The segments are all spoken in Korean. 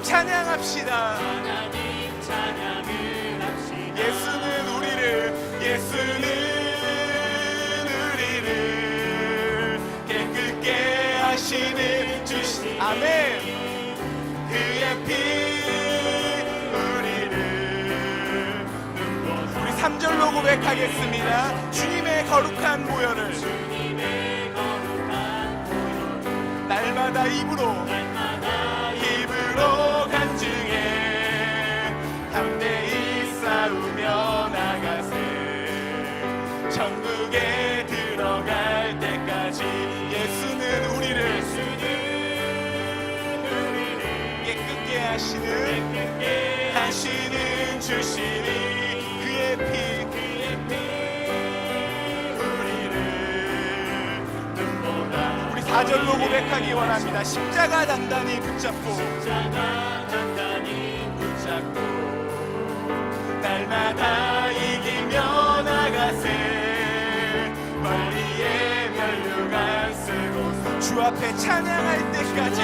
찬양합시다. 하나님 찬양을 합시다. 예수는 우리를 깨끗게 하시는 주신 아멘. 그의 피 우리를 우리 3절로 고백하겠습니다. 주님의 거룩한 보혈을 날마다 입으로 간증해 담대히 싸우며 나가세. 천국에 들어갈 때까지 예수는 우리를 깨끗게 하시는 주시니 그의 피 우리를 눈보다. 우리 4절로 고백하기 원합니다. 십자가 단단히 붙잡고 날마다 이기며 나가세. 머리에 면류관 쓰고 주 앞에 찬양할 때까지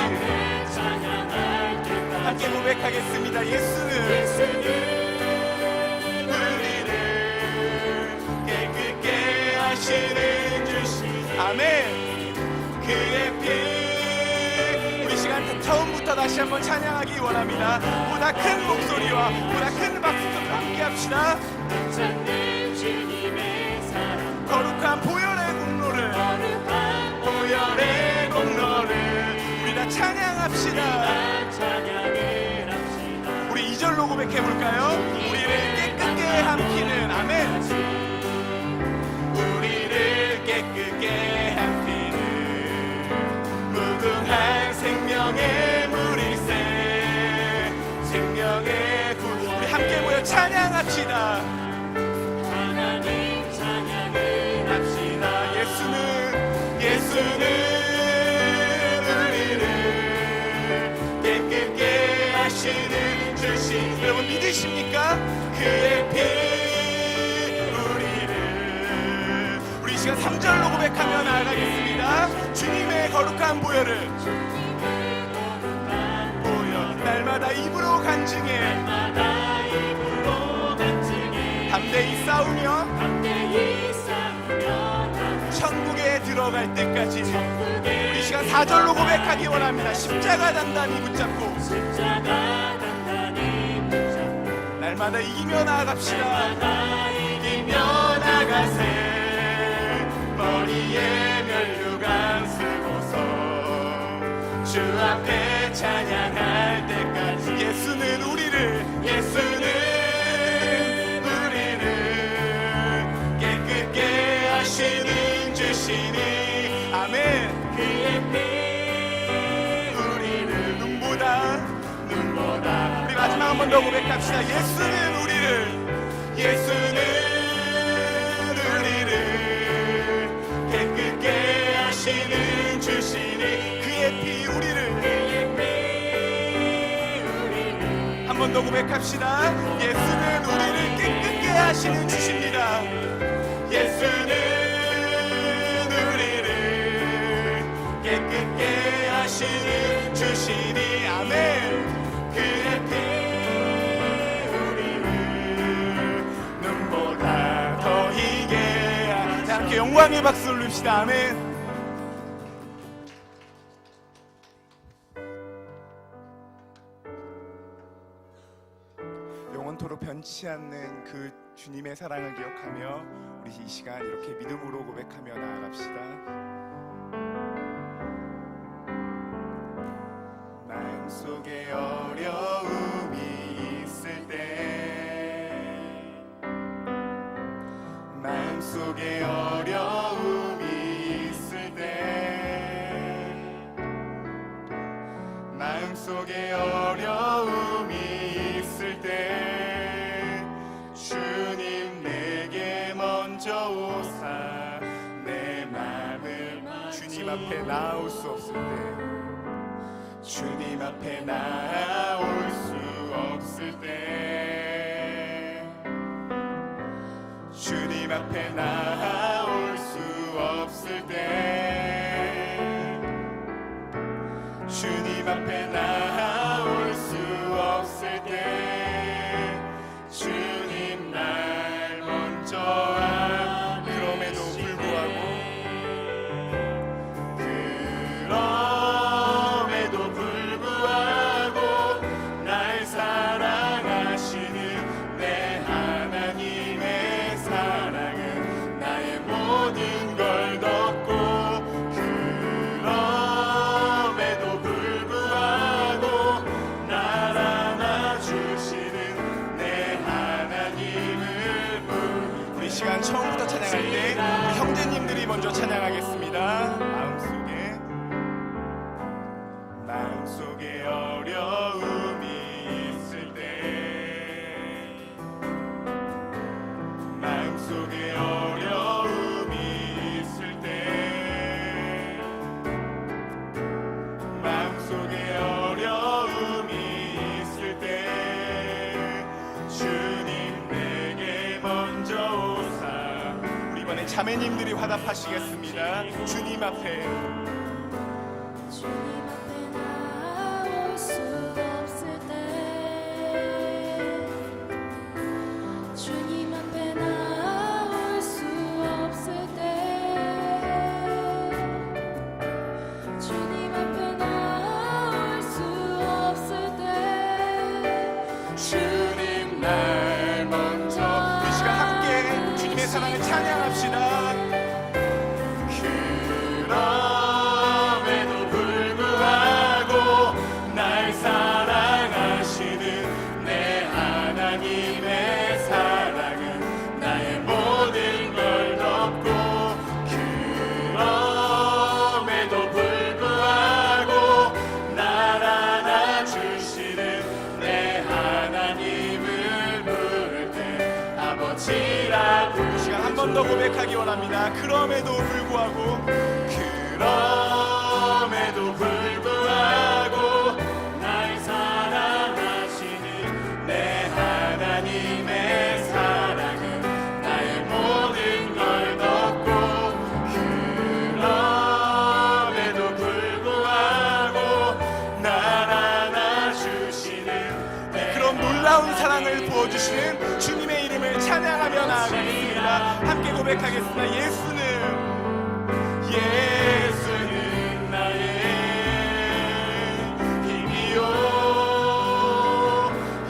함께 고백하겠습니다. 예수는 우리를 깨끗게 하시는 주신 아멘. 그의 피 우리 시간 처음부터 다시 한번 찬양하기 원합니다. 보다 큰 목소리와 보다 큰 박수로 함께 합시다. 찾는 주님의 사랑 거룩한 보혈의 공로를 우리 다 찬양합시다. 찬양을 합시다. 우리 2절로 고백해볼까요? 우리를 깨끗게 함키는 아멘. 우리를 깨끗게 함키는 무궁한 생명의 물일세. 생명의 구 우리 함께 모여 찬양합시다. 하나님 찬양을 합시다. 예수는 우리를 깨끗게 하시는 주신 여러분 믿으십니까? 그의 피 우리 시간 3절로 고백하며 나아가겠습니다. 주님의 거룩한 보혈을 날마다 입으로 간증해 담대히 싸우며 천국에 들어갈 때까지 우리 시간 4절로 고백하기 원합니다. 십자가 단단히 붙잡고 날마다 이기며 나아갑시다. 이기며 나가세. 머리에 면류관 쓰고서 주 앞에 찬양할 때까지 예수는 우리를 깨끗게 하시는 주시니 아멘. 그의 피 우리를 눈보다 우리 마지막 한 번 더 고백합시다. 예수는 우리를 깨끗게 하시는 주시니 그의 피 우리를 한 번 더 고백합시다. 예수는 우리를 깨끗게 하시는 주십니다. 예수는 우리를 깨끗게 하시는 주시니 아멘. 그의 피 우리를 눈보다 더 희게 자, 함께 영광의 박수 올립시다. 아멘. 영원토록 변치 않는 그 주님의 사랑을 기억하며 우리 이 시간 이렇게 믿음으로 고백하며 나아갑시다. 마음속에 어려움이 있을 때 마음속에 어려움이 있을 때 마음속에 어려움이 있을 때 주님 내게 먼저 오사 내 맘을 주님 앞에 나올 수 없을 때 주님 앞에 나올 수 없을 때 주님 앞에 나올 수 없을 때 주님 앞에 나올 수 시간 처음부터 찬양할 때 우리 형제님들이 먼저 찬양하겠습니다. 마음속에 어려움이 있을 때, 마음속에 어려움이 있을 때, 마음속에 어려움이 있을 때 주님 내게 먼저 오사. 우리 이번에 자매님들이 화답하시겠습니다. 주님 앞에 나올 수 없을 때, 주님 앞에 나올 수 없을 때, 주님 앞에 나올 수 없을 때, 주님 날 먼저. 이 시간 함께 주님의 사랑을 찬양합시다. 그럼에도 불구하고 날 사랑하시는 내 하나님의 사랑은 나의 모든 걸 덮고, 그럼에도 불구하고 날 안아주시는 내 하나님을 부를 때 아버지라고. 이 시간 한 번 더 고백하기 원합니다. 그럼에도 불구하고, 그럼에도 불구하고 날 사랑하시는 내 하나님의 사랑은 나의 모든 걸 덮고, 그럼에도 불구하고 날 안아주시는 내 그런 놀라운 사랑을 부어주시는 주님의 이름을 찬양하며 나아가겠습니다. 함께 고백하겠습니다. 예수는 나의 힘이요,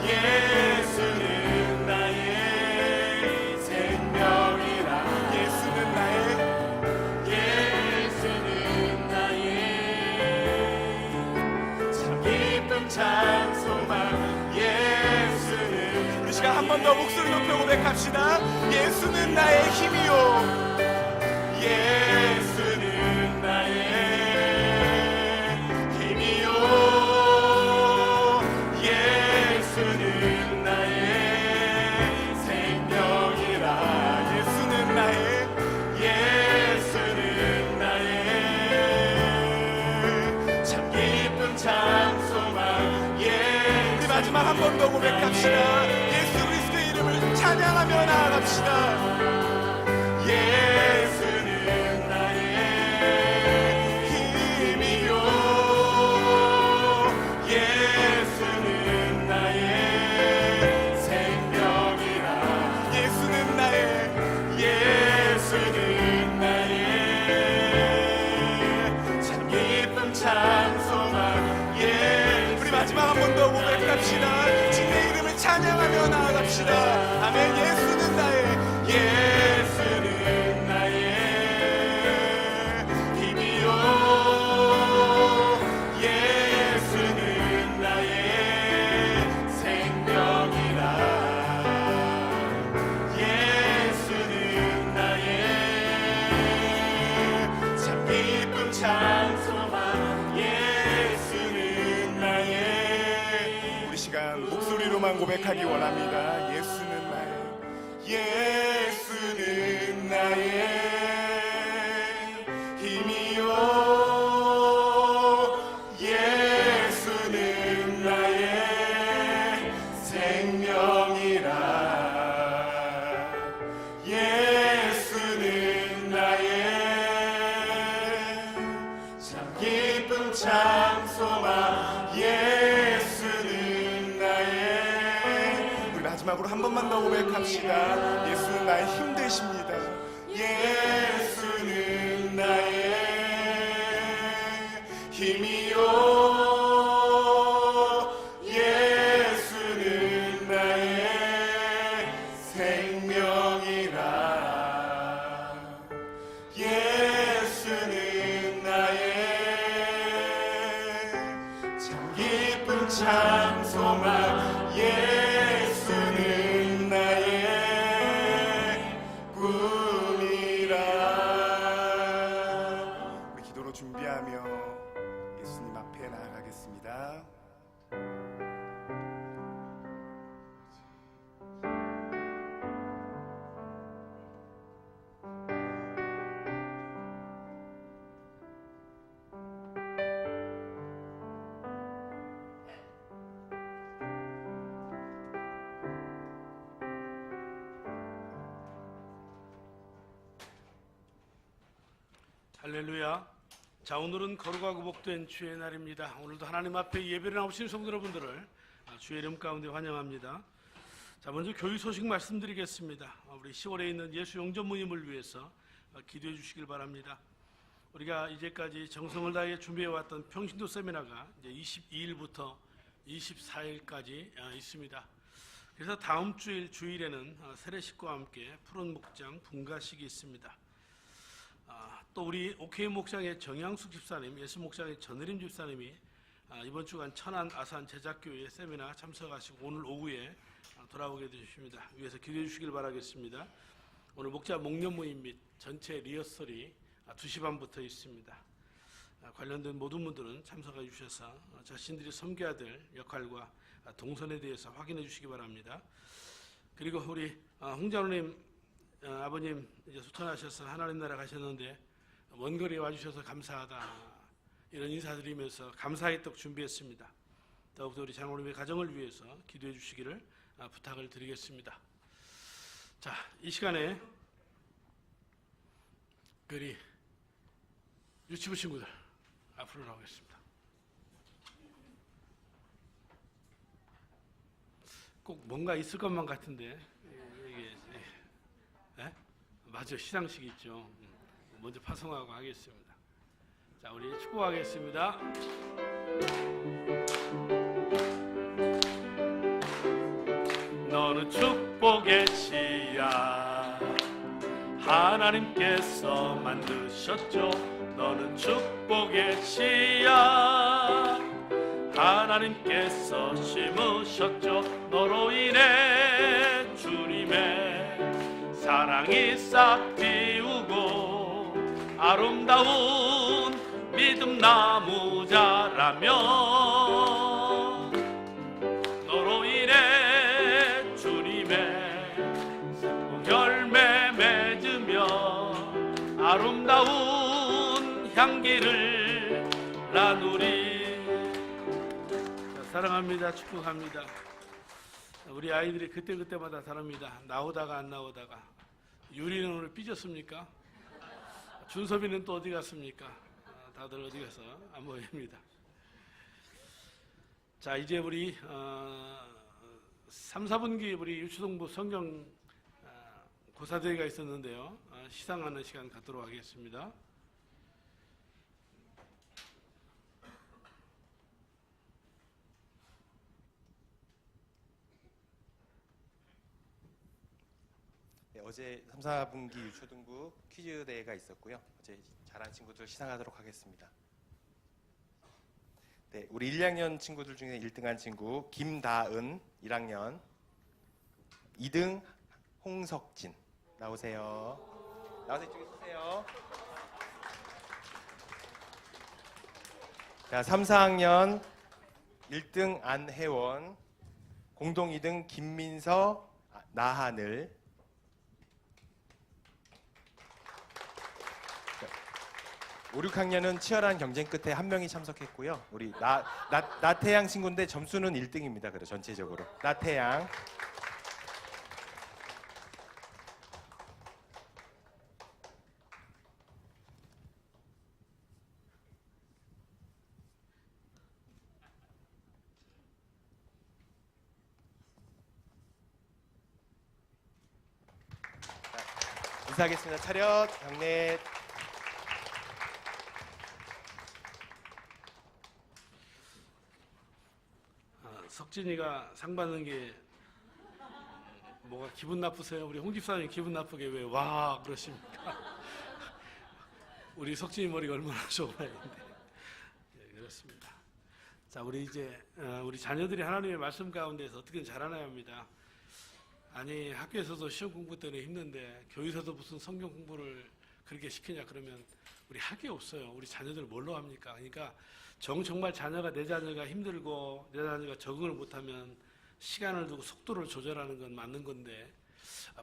예수는 나의 생명이라. 예수는 나의 참 기쁨 참 소망. 예수는 우리 시간 한 번 더 목소리 높여 고백합시다. 예수는 나의 힘이요, 예수는 나의 힘이요, 예수는 나의 생명이라. 예수는 나의 참 기쁨 참 소망. 우리 마지막 한 번 더 고백합시다. 예수 그리스도의 이름을 찬양하며 나아갑시다. 예수는 나의 힘이요, 예수는 나의 생명이라. 예수는 나의 참 기쁨 참 소망. 우리 마지막 한 번 더 고백합시다. 주님의 이름을 찬양하며 나아갑시다. 아멘. 예수는 나의 힘이요, 예수는 나의 생명이라. 예수는 나의 참 기쁨 참 소망. 예수는 나의. 우리 시간 목소리로만 고백하기 원합니다. 예수는 나의 힘이요, 예수는 나의 생명이라. 예수는 나의 참 기쁨 참 소망. 예수는 나의. 우리 마지막으로 한 번만 더 고백합시다. 예수는 나의 힘 되십니다. 예수는 나의 힘이요, 예수는 나의 생명이라. 예수는 나의 참 기쁨 참 소망. 예수는 나의 꿈. 할렐루야. 자, 오늘은 거룩하고 복된 주의 날입니다. 오늘도 하나님 앞에 예배를 나오신 성도 여러분들을 주의 이름 가운데 환영합니다. 자, 먼저 교육 소식 말씀드리겠습니다. 우리 10월에 있는 예수 영접 모임을 위해서 기도해 주시길 바랍니다. 우리가 이제까지 정성을 다해 준비해왔던 평신도 세미나가 이제 22일부터 24일까지 있습니다. 그래서 다음 주일에는 세례식과 함께 푸른 목장 분가식이 있습니다. 또 우리 오케이 목장의 정양숙 집사님, 예수 목장의 전혜림 집사님이 이번 주간 천안 아산 제작교회 세미나 참석하시고 오늘 오후에 돌아오게 되십니다. 위에서 기도해 주시길 바라겠습니다. 오늘 목자 목련 모임 및 전체 리허설이 2시 반부터 있습니다. 관련된 모든 분들은 참석해 주셔서 자신들이 섬겨야 될 역할과 동선에 대해서 확인해 주시기 바랍니다. 그리고 우리 홍장로님 아버님 이제 소천하셔서 하나님 나라 가셨는데 먼 거리에 와주셔서 감사하다, 이런 인사드리면서 감사의 떡 준비했습니다. 더욱더 우리 장로님의 가정을 위해서 기도해 주시기를 부탁을 드리겠습니다. 자, 이 시간에 우리 유치부 친구들 앞으로 나오겠습니다. 꼭 뭔가 있을 것만 같은데 이게 맞아, 시상식 있죠. 먼저 파송하고 하겠습니다. 자, 우리 축복하겠습니다. 너는 축복의 씨야 하나님께서 만드셨죠. 너는 축복의 씨야 하나님께서 심으셨죠. 너로 인해 주님의 사랑이 싹 틔우고 아름다운 믿음 나무 자라며 너로 인해 주님의 열매 맺으며 아름다운 향기를 나누리. 자, 사랑합니다. 축복합니다. 우리 아이들이 그때마다 다릅니다. 나오다가 안 나오다가. 유리는 오늘 삐졌습니까? 준섭이는 또 어디 갔습니까? 다들 어디 가서 안 보입니다. 자, 이제 우리 3, 4분기 우리 유초동부 성경 고사대회가 있었는데요. 시상하는 시간 갖도록 하겠습니다. 네, 어제 3, 4분기 유초등부 퀴즈 대회가 있었고요. 어제 잘한 친구들 시상하도록 하겠습니다. 네, 우리 1학년 친구들 중에 1등한 친구 김다은 1학년, 2등 홍석진. 나오세요. 나와서 이쪽에 서세요. 자, 3, 4학년 1등 안혜원, 공동 2등 김민서, 나하늘. 5, 6학년은 치열한 경쟁 끝에 한 명이 참석했고요. 우리 나태양 친구인데 점수는 1등입니다. 그래 전체적으로 나태양. 자, 인사하겠습니다. 차렷, 경례. 석진이가 상 받는 게 뭐가 기분 나쁘세요? 우리 홍 집사님 기분 나쁘게 왜 와 그러십니까? 우리 석진이 머리가 얼마나 좋아야 되는데. 네, 그렇습니다. 자, 우리 이제 우리 자녀들이 하나님의 말씀 가운데서 어떻게 자라나야 합니다. 아니, 학교에서도 시험 공부 때문에 힘든데 교회에서도 무슨 성경 공부를 그렇게 시키냐 그러면 우리 할 게 없어요. 우리 자녀들 뭘로 합니까? 그러니까 정말 내 자녀가 힘들고 내 자녀가 적응을 못하면 시간을 두고 속도를 조절하는 건 맞는 건데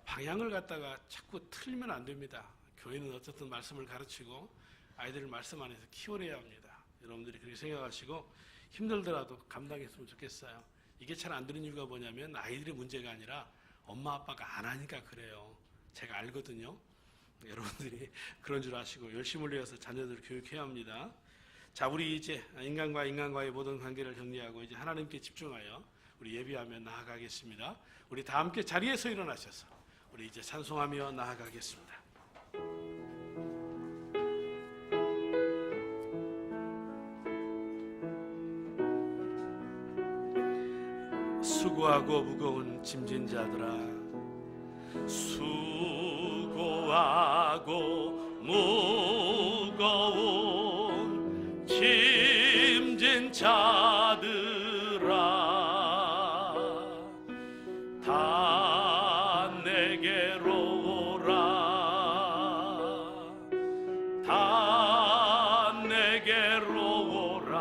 방향을 갖다가 자꾸 틀면 안 됩니다. 교회는 어쨌든 말씀을 가르치고 아이들을 말씀 안에서 키워내야 합니다. 여러분들이 그렇게 생각하시고 힘들더라도 감당했으면 좋겠어요. 이게 잘 안 되는 이유가 뭐냐면 아이들의 문제가 아니라 엄마 아빠가 안 하니까 그래요. 제가 알거든요. 여러분들이 그런 줄 아시고 열심을 내어서 자녀들을 교육해야 합니다. 자, 우리 이제 인간과 인간과의 모든 관계를 정리하고 이제 하나님께 집중하여 우리 예비하며 나아가겠습니다. 우리 다 함께 자리에서 일어나셔서 우리 이제 찬송하며 나아가겠습니다. 수고하고 무거운 짐진 자들아, 수고하고 무거운 짐진 자들아, 다 내게로 오라, 다 내게로 오라.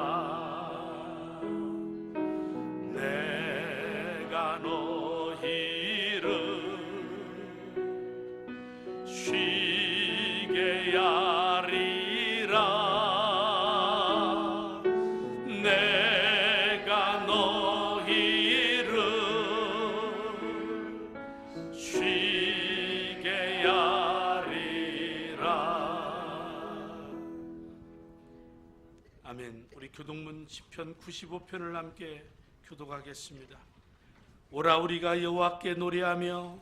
내가 너희를 쉬게 하리라. 내가 너희를 쉬게 하리라. 아멘. 우리 교동문 시편 95편을 함께 교독하겠습니다. 오라 우리가 여호와께 노래하며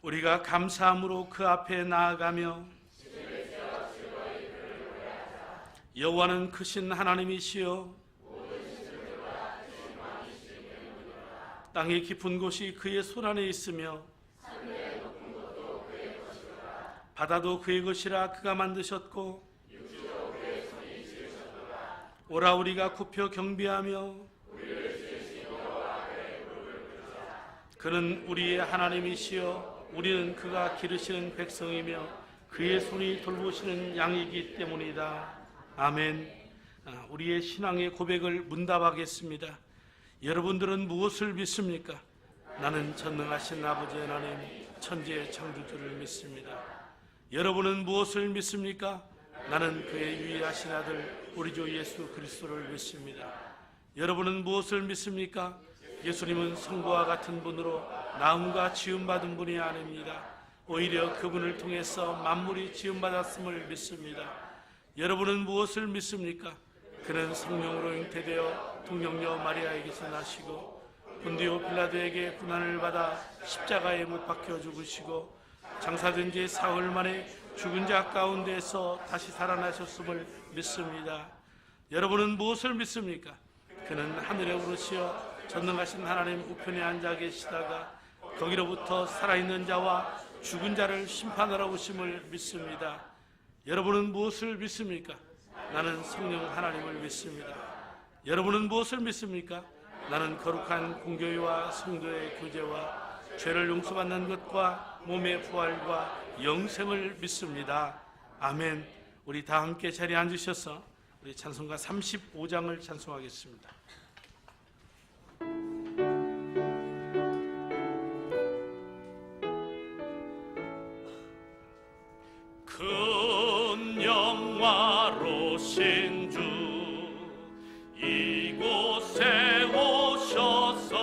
우리가 감사함으로 그 앞에 나아가며 여호와는 크신 하나님이시여 땅의 깊은 곳이 그의 손안에 있으며 바다도 그의 것이라 그가 만드셨고 오라 우리가 굽혀 경배하며 그는 우리의 하나님이시여 우리는 그가 기르시는 백성이며 그의 손이 돌보시는 양이기 때문이다. 아멘. 우리의 신앙의 고백을 문답하겠습니다. 여러분들은 무엇을 믿습니까? 나는 전능하신 아버지 하나님 천지의 창조주를 믿습니다. 여러분은 무엇을 믿습니까? 나는 그의 유일하신 아들 우리 주 예수 그리스도를 믿습니다. 여러분은 무엇을 믿습니까? 예수님은 성부와 같은 분으로 나음과 지음받은 분이 아닙니다. 오히려 그분을 통해서 만물이 지음받았음을 믿습니다. 여러분은 무엇을 믿습니까? 그는 성령으로 잉태되어 동정녀 마리아에게서 나시고 본디오 빌라도에게 고난을 받아 십자가에 못 박혀 죽으시고 장사된 지 사흘 만에 죽은 자 가운데서 다시 살아나셨음을 믿습니다. 여러분은 무엇을 믿습니까? 그는 하늘에 오르시어 전능하신 하나님 우편에 앉아 계시다가 거기로부터 살아있는 자와 죽은 자를 심판하러 오심을 믿습니다. 여러분은 무엇을 믿습니까? 나는 성령 하나님을 믿습니다. 여러분은 무엇을 믿습니까? 나는 거룩한 공교회와 성도의 교제와 죄를 용서받는 것과 몸의 부활과 영생을 믿습니다. 아멘. 우리 다 함께 자리에 앉으셔서 우리 찬송가 35장을 찬송하겠습니다. 큰 영화로신 주 이곳에 오셔서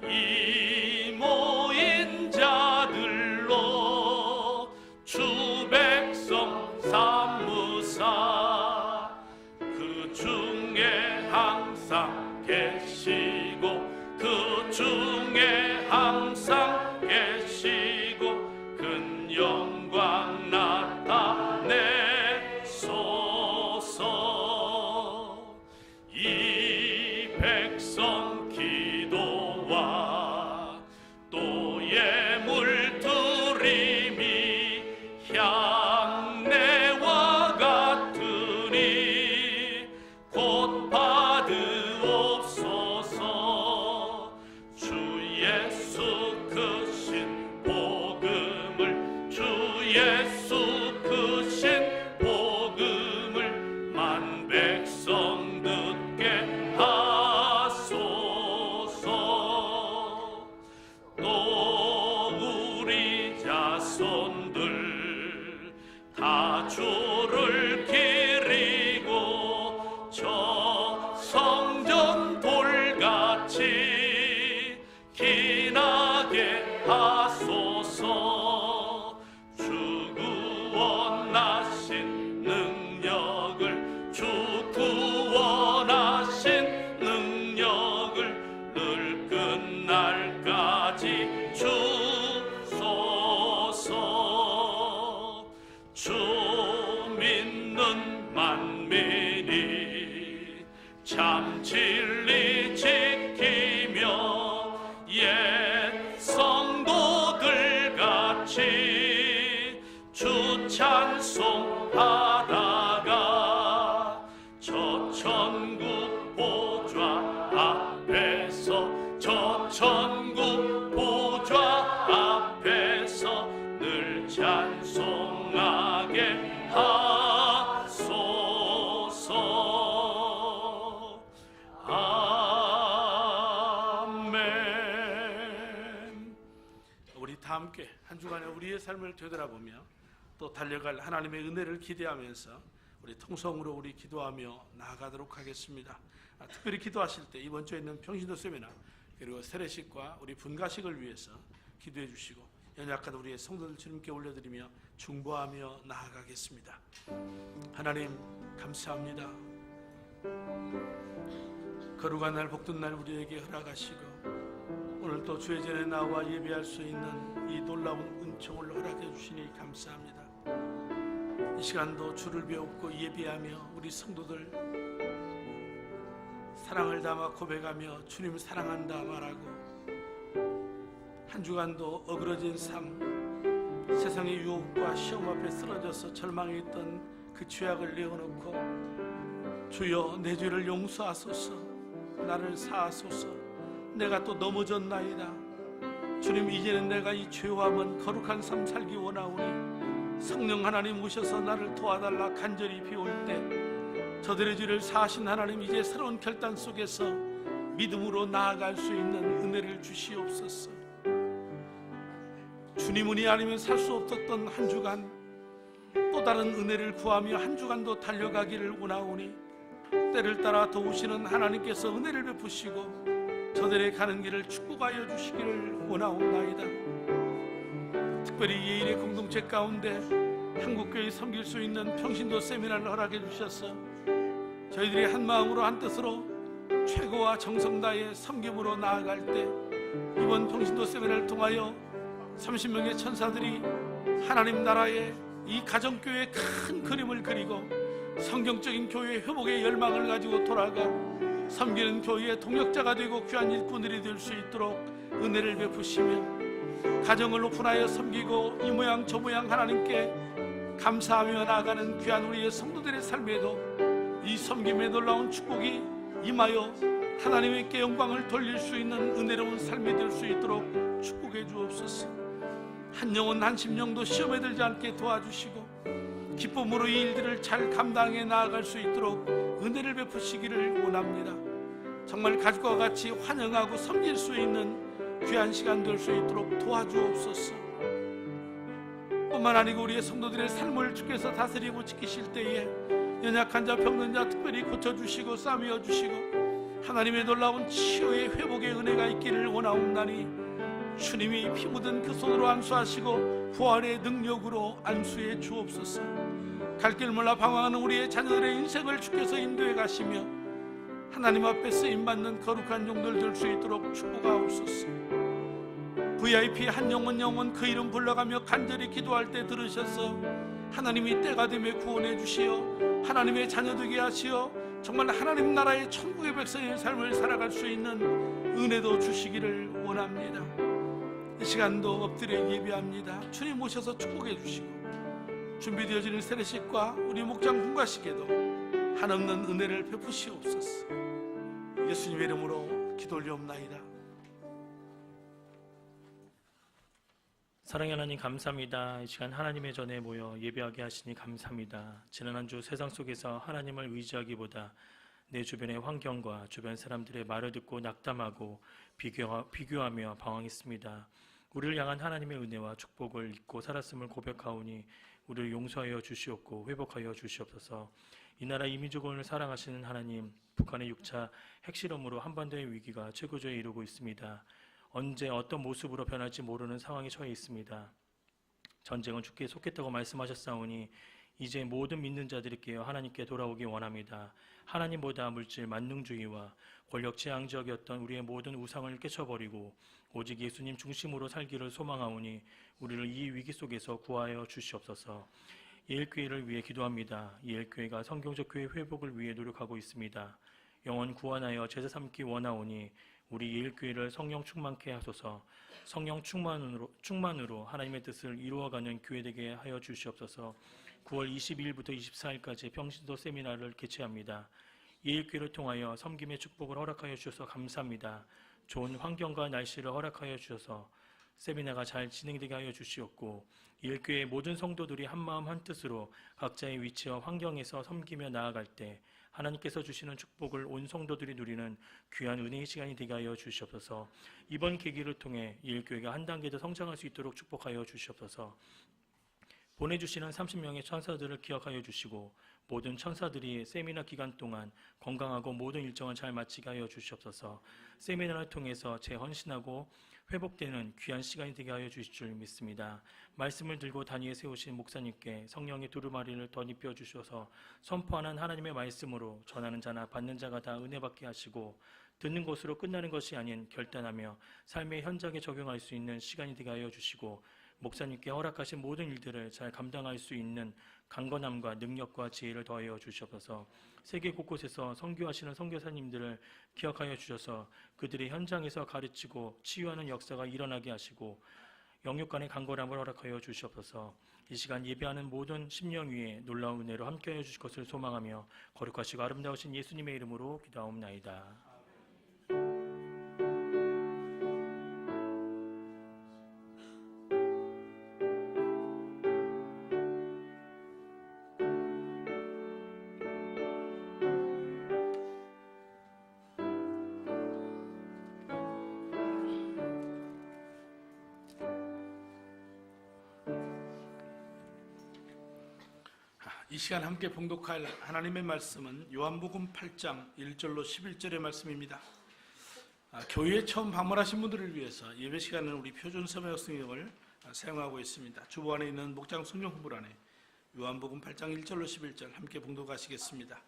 이 모인 자들로 주 백성 삼으사 그 중에 항상 계시고 그 중에 항상 계시고 큰 영광 나타내소서. 이 백성 기도와 또 예물 드림이 향내와 같으니 곧 받으옵소서. 주 예수 크신 복음을 주 예수 크신 복음을 만 백성 듣게 하소서. 또 우리 자손들 다 주를 기리고 저 성전 돌같이 기나게 하소서. 주 구원하신 능력을, 주 구원하신 능력을 늘 끝날까지 주소서. 주 믿는 만민이 참 진리 지키며 옛 성도들 같이 주 찬송하다가 저 천국 보좌 앞에서, 저 천국 보좌 앞에서 늘 찬송하게 하소서. 아멘. 우리 다 함께 한 주간의 우리의 삶을 되돌아보며 또 달려갈 하나님의 은혜를 기대하면서 우리 통성으로 우리 기도하며 나아가도록 하겠습니다. 특별히 기도하실 때 이번 주에 있는 평신도 세미나 그리고 세례식과 우리 분가식을 위해서 기도해 주시고 연약한 우리의 성도들 주님께 올려드리며 중보하며 나아가겠습니다. 하나님 감사합니다. 거룩한 날 복된 날 우리에게 허락하시고 오늘 또 주의 전에 나와 예배할 수 있는 이 놀라운 은총을 허락해 주시니 감사합니다. 이 시간도 주를 배우고 예배하며 우리 성도들 사랑을 담아 고백하며 주님 사랑한다 말하고 한 주간도 어그러진 삶, 세상의 유혹과 시험 앞에 쓰러져서 절망해 있던 그 죄악을 내어놓고 주여 내 죄를 용서하소서, 나를 사하소서, 내가 또 넘어졌나이다. 주님 이제는 내가 이 죄와 먼 거룩한 삶 살기 원하오니 성령 하나님 오셔서 나를 도와달라 간절히 비올 때 저들의 죄를 사하신 하나님 이제 새로운 결단 속에서 믿음으로 나아갈 수 있는 은혜를 주시옵소서. 주님은이 아니면 살 수 없었던 한 주간 또 다른 은혜를 구하며 한 주간도 달려가기를 원하오니 때를 따라 도우시는 하나님께서 은혜를 베푸시고 저들의 가는 길을 축복하여 주시기를 원하옵나이다. 특별히 예일의 공동체 가운데 한국교회 섬길 수 있는 평신도 세미나를 허락해 주셔서 저희들이 한 마음으로 한 뜻으로 최고와 정성 다해 섬김으로 나아갈 때 이번 평신도 세미나를 통하여 30명의 천사들이 하나님 나라의 이 가정교회의 큰 그림을 그리고 성경적인 교회 회복의 열망을 가지고 돌아가 섬기는 교회의 동역자가 되고 귀한 일꾼들이 될 수 있도록 은혜를 베푸시며 가정을 오픈하여 섬기고 이 모양 저 모양 하나님께 감사하며 나아가는 귀한 우리의 성도들의 삶에도 이 섬김의 놀라운 축복이 임하여 하나님께 영광을 돌릴 수 있는 은혜로운 삶이 될 수 있도록 축복해 주옵소서. 한 영혼 한 심령도 시험에 들지 않게 도와주시고 기쁨으로 이 일들을 잘 감당해 나아갈 수 있도록 은혜를 베푸시기를 원합니다. 정말 가족과 같이 환영하고 섬길 수 있는 귀한 시간 될 수 있도록 도와주옵소서. 뿐만 아니고 우리의 성도들의 삶을 주께서 다스리고 지키실 때에 연약한 자 병든 자 특별히 고쳐주시고 싸매어 주시고 하나님의 놀라운 치유의 회복의 은혜가 있기를 원하옵나니 주님이 피 묻은 그 손으로 안수하시고 부활의 능력으로 안수해 주옵소서. 갈 길 몰라 방황하는 우리의 자녀들의 인생을 주께서 인도해 가시며 하나님 앞에 쓰임받는 거룩한 종들 될 수 있도록 축복하옵소서. VIP 한 영혼 그 이름 불러가며 간절히 기도할 때 들으셔서 하나님이 때가 되며 구원해 주시어 하나님의 자녀 되게 하시어 정말 하나님 나라의 천국의 백성의 삶을 살아갈 수 있는 은혜도 주시기를 원합니다. 이 시간도 엎드려 예배합니다. 주님 오셔서 축복해 주시고 준비되어지는 세례식과 우리 목장 분가식에도 한없는 은혜를 베푸시옵소서. 예수님의 이름으로 기도 올리옵나이다. 사랑의 하나님 감사합니다. 이 시간 하나님의 전에 모여 예배하게 하시니 감사합니다. 지난 한 주 세상 속에서 하나님을 의지하기보다 내 주변의 환경과 주변 사람들의 말을 듣고 낙담하고 비교하며 방황했습니다. 우리를 향한 하나님의 은혜와 축복을 잊고 살았음을 고백하오니 우리를 용서하여 주시옵고 회복하여 주시옵소서. 이 나라 이민족을 사랑하시는 하나님, 북한의 6차 핵실험으로 한반도의 위기가 최고조에 이르고 있습니다. 언제 어떤 모습으로 변할지 모르는 상황에 처해 있습니다. 전쟁은 주께 속했다고 말씀하셨사오니 이제 모든 믿는 자들에게 하나님께 돌아오기 원합니다. 하나님보다 물질 만능주의와 권력 지향적이었던 우리의 모든 우상을 깨쳐버리고 오직 예수님 중심으로 살기를 소망하오니 우리를 이 위기 속에서 구하여 주시옵소서. 예일교회를 위해 기도합니다. 예일교회가 성경적 교회 회복을 위해 노력하고 있습니다. 영혼 구원하여 제자 삼기 원하오니 우리 예일교회를 성령 충만케 하소서. 성령 충만으로 하나님의 뜻을 이루어가는 교회 되게 하여 주시옵소서. 9월 22일부터 24일까지 평신도 세미나를 개최합니다. 예일교회를 통하여 섬김의 축복을 허락하여 주셔서 감사합니다. 좋은 환경과 날씨를 허락하여 주셔서 세미나가 잘 진행되게 하여 주시옵고 예일교회의 모든 성도들이 한마음 한뜻으로 각자의 위치와 환경에서 섬기며 나아갈 때 하나님께서 주시는 축복을 온 성도들이 누리는 귀한 은혜의 시간이 되게 하여 주시옵소서. 이번 계기를 통해 예일교회가 한 단계 더 성장할 수 있도록 축복하여 주시옵소서. 보내주시는 30명의 천사들을 기억하여 주시고 모든 천사들이 세미나 기간 동안 건강하고 모든 일정을 잘 마치게 하여 주시옵소서. 세미나를 통해서 재헌신하고 회복되는 귀한 시간이 되게 하여 주실 줄 믿습니다. 말씀을 들고 단위에 세우신 목사님께 성령의 두루마리를 덧입혀 주셔서 선포하는 하나님의 말씀으로 전하는 자나 받는 자가 다 은혜 받게 하시고 듣는 것으로 끝나는 것이 아닌 결단하며 삶의 현장에 적용할 수 있는 시간이 되게 하여 주시고 목사님께 허락하신 모든 일들을 잘 감당할 수 있는 강건함과 능력과 지혜를 더하여 주시옵소서. 세계 곳곳에서 선교하시는 선교사님들을 기억하여 주셔서 그들의 현장에서 가르치고 치유하는 역사가 일어나게 하시고 영육 간의 강건함을 허락하여 주시옵소서. 이 시간 예배하는 모든 심령 위에 놀라운 은혜로 함께하여 주실 것을 소망하며 거룩하시고 아름다우신 예수님의 이름으로 기도하옵나이다. 이 시간 함께 봉독할 하나님의 말씀은 요한복음 8장 1절로 11절의 말씀입니다. 교회에 처음 방문하신 분들을 위해서 예배 시간은 우리 표준 서명 성경을 사용하고 있습니다. 주보 안에 있는 목장 성경 후보란에 요한복음 8장 1절로 11절 함께 봉독하시겠습니다.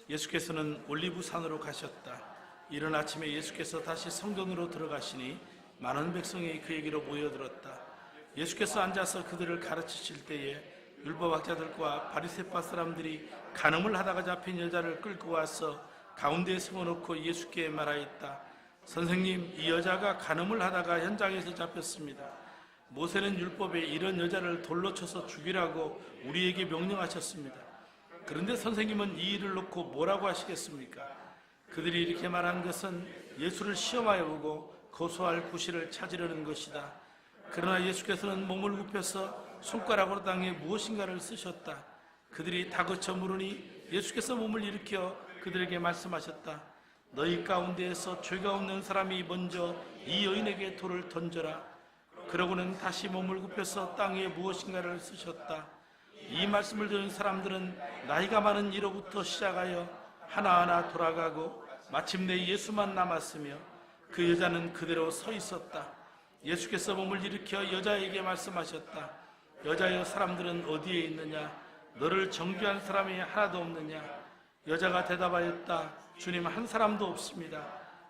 예수께서는 올리브 산으로 가셨다. 이른 아침에 예수께서 다시 성전으로 들어가시니 많은 백성이 그에게로 모여들었다. 예수께서 앉아서 그들을 가르치실 때에 율법학자들과 바리새파 사람들이 간음을 하다가 잡힌 여자를 끌고 와서 가운데에 세워놓고 예수께 말하였다. 선생님, 이 여자가 간음을 하다가 현장에서 잡혔습니다. 모세는 율법에 이런 여자를 돌로 쳐서 죽이라고 우리에게 명령하셨습니다. 그런데 선생님은 이 일을 놓고 뭐라고 하시겠습니까? 그들이 이렇게 말한 것은 예수를 시험하여 보고 고소할 구실을 찾으려는 것이다. 그러나 예수께서는 몸을 굽혀서 손가락으로 땅에 무엇인가를 쓰셨다. 그들이 다그쳐 물으니 예수께서 몸을 일으켜 그들에게 말씀하셨다. 너희 가운데에서 죄가 없는 사람이 먼저 이 여인에게 돌을 던져라. 그러고는 다시 몸을 굽혀서 땅에 무엇인가를 쓰셨다. 이 말씀을 들은 사람들은 나이가 많은 이로부터 시작하여 하나하나 돌아가고 마침내 예수만 남았으며 그 여자는 그대로 서 있었다. 예수께서 몸을 일으켜 여자에게 말씀하셨다. 여자여, 사람들은 어디에 있느냐? 너를 정죄한 사람이 하나도 없느냐? 여자가 대답하였다. 주님, 한 사람도 없습니다.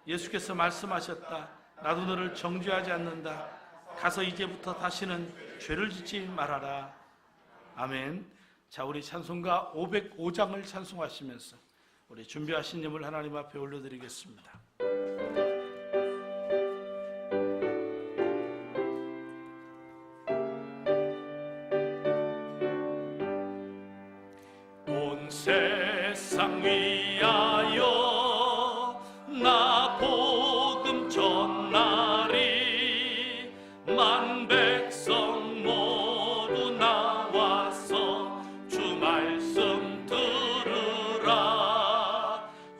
예수께서 말씀하셨다. 나도 너를 정죄하지 않는다. 가서 이제부터 다시는 죄를 짓지 말아라. 아멘. 자, 우리 찬송가 505장을 찬송하시면서 우리 준비하신 예물 하나님 앞에 올려드리겠습니다. 세상 위하여 나 복음 전하리. 만 백성 모두 나와서 주 말씀 들으라.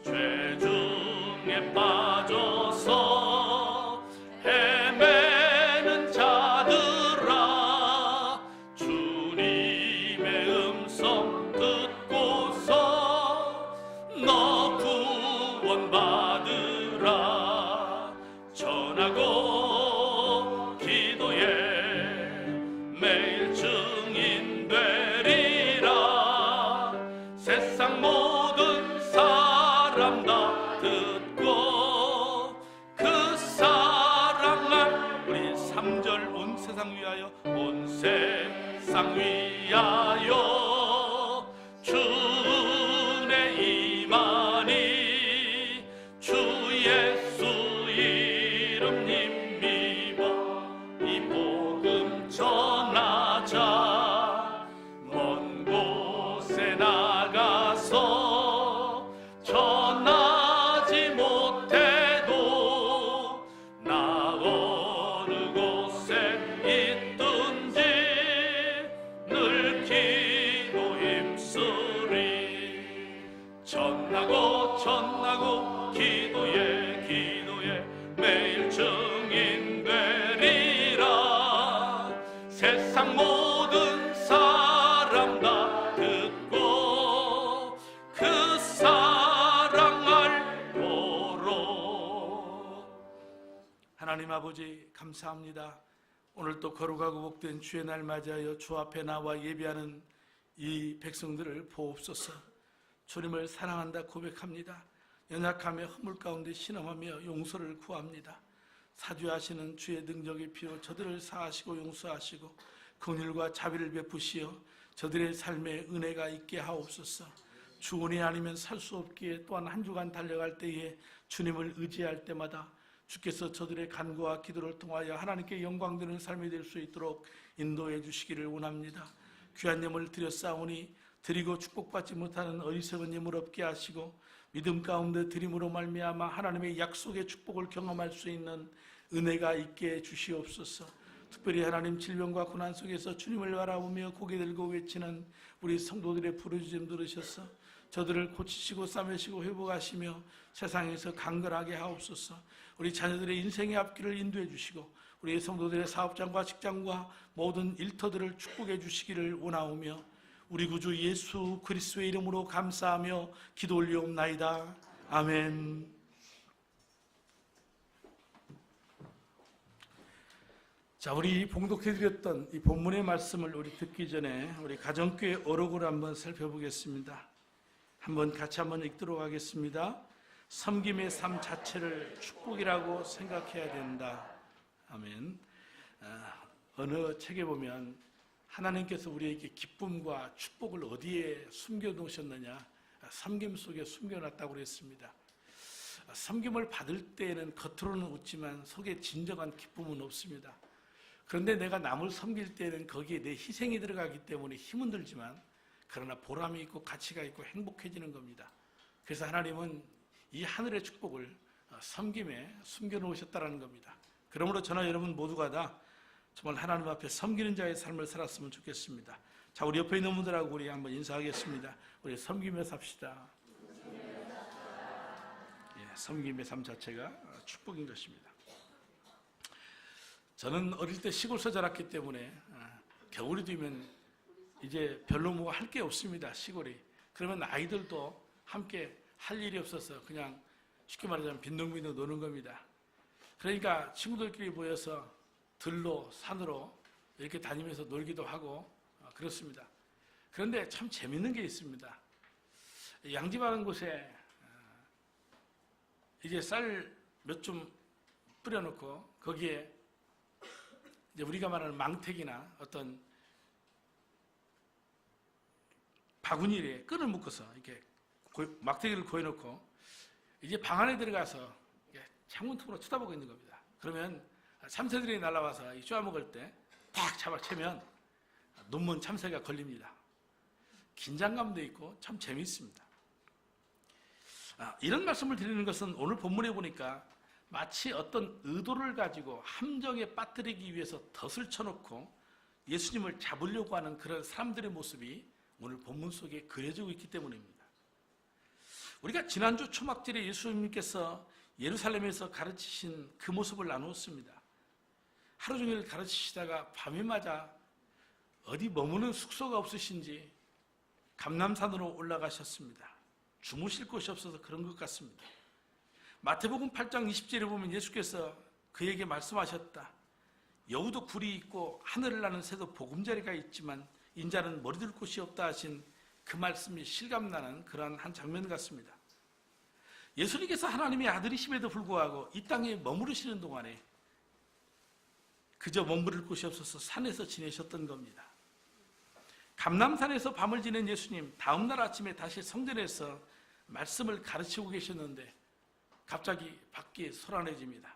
죄 중에 빠져서 헤매는 자들아, 주님의 음성 너 구원받으라. 전하고 2절 온 세상 위하여 온 세상 위하여 주의 임하니 주 예수 이름 힘입어 이 복음 전하자 먼 곳에 나가서 전하지 못해도 나 어느 곳에 있든지 늘 기도 힘쓰리 전하고 기도에 매일 증인 되리라 세상 모든 사람 다 듣고 그 사랑 알도록. 하나님 아버지 감사합니다. 오늘 또 거룩하고 복된 주의 날 맞이하여 주 앞에 나와 예배하는 이 백성들을 보옵소서. 주님을 사랑한다 고백합니다. 연약함에 허물 가운데 신음하며 용서를 구합니다. 사죄하시는 주의 능력의 피로 저들을 사하시고 용서하시고 긍휼과 자비를 베푸시어 저들의 삶에 은혜가 있게 하옵소서. 주 은혜 아니면 살 수 없기에 또한 한 주간 달려갈 때에 주님을 의지할 때마다 주께서 저들의 간구와 기도를 통하여 하나님께 영광되는 삶이 될 수 있도록 인도해 주시기를 원합니다. 귀한 예물 드렸사오니 드리고 축복받지 못하는 어리석은 예물 없게 하시고 믿음 가운데 드림으로 말미암아 하나님의 약속의 축복을 경험할 수 있는 은혜가 있게 해 주시옵소서. 특별히 하나님 질병과 고난 속에서 주님을 바라보며 고개 들고 외치는 우리 성도들의 부르짖음 들으셔서 저들을 고치시고 싸매시고 회복하시며 세상에서 강건하게 하옵소서. 우리 자녀들의 인생의 앞길을 인도해 주시고 우리 성도들의 사업장과 직장과 모든 일터들을 축복해 주시기를 원하오며 우리 구주 예수 그리스도의 이름으로 감사하며 기도 올리옵나이다. 아멘. 자, 우리 봉독해드렸던 이 본문의 말씀을 우리 듣기 전에 우리 가정교회 어록을 한번 살펴보겠습니다. 같이 한번 읽도록 하겠습니다. 섬김의 삶 자체를 축복이라고 생각해야 된다. 아멘. 어느 책에 보면 하나님께서 우리에게 기쁨과 축복을 어디에 숨겨 놓으셨느냐? 섬김 속에 숨겨놨다고 그랬습니다. 섬김을 받을 때에는 겉으로는 웃지만 속에 진정한 기쁨은 없습니다. 그런데 내가 남을 섬길 때는 거기에 내 희생이 들어가기 때문에 힘은 들지만 그러나 보람이 있고 가치가 있고 행복해지는 겁니다. 그래서 하나님은 이 하늘의 축복을 섬김에 숨겨놓으셨다는 겁니다. 그러므로 저나 여러분 모두가 다 정말 하나님 앞에 섬기는 자의 삶을 살았으면 좋겠습니다. 자, 우리 옆에 있는 분들하고 우리 한번 인사하겠습니다. 우리 섬기며 삽시다. 예, 섬김의 삶 자체가 축복인 것입니다. 저는 어릴 때 시골서 자랐기 때문에 겨울이 되면 이제 별로 뭐 할 게 없습니다. 시골이. 그러면 아이들도 함께 할 일이 없어서 그냥 쉽게 말하자면 빈둥빈둥 노는 겁니다. 그러니까 친구들끼리 모여서 들로 산으로 이렇게 다니면서 놀기도 하고 그렇습니다. 그런데 참 재밌는 게 있습니다. 양집하는 곳에 이제 쌀 몇 좀 뿌려놓고 거기에 이제 우리가 말하는 망택이나 어떤 바구니에 끈을 묶어서 이렇게 막대기를 고여놓고 이제 방 안에 들어가서 창문 틈으로 쳐다보고 있는 겁니다. 그러면 참새들이 날아와서 쪼아먹을 때 탁 잡아채면 눈먼 참새가 걸립니다. 긴장감도 있고 참 재미있습니다. 이런 말씀을 드리는 것은 오늘 본문에 보니까 마치 어떤 의도를 가지고 함정에 빠뜨리기 위해서 덫을 쳐놓고 예수님을 잡으려고 하는 그런 사람들의 모습이 오늘 본문 속에 그려지고 있기 때문입니다. 우리가 지난주 초막절에 예수님께서 예루살렘에서 가르치신 그 모습을 나누었습니다. 하루 종일 가르치시다가 밤이 맞아 어디 머무는 숙소가 없으신지 감람산으로 올라가셨습니다. 주무실 곳이 없어서 그런 것 같습니다. 마태복음 8장 20절에 보면 예수께서 그에게 말씀하셨다. 여우도 굴이 있고 하늘을 나는 새도 보금자리가 있지만 인자는 머리둘 곳이 없다 하신 그 말씀이 실감나는 그러한 한 장면 같습니다. 예수님께서 하나님의 아들이심에도 불구하고 이 땅에 머무르시는 동안에 그저 머무를 곳이 없어서 산에서 지내셨던 겁니다. 감람산에서 밤을 지낸 예수님, 다음날 아침에 다시 성전에서 말씀을 가르치고 계셨는데 갑자기 밖이 소란해집니다.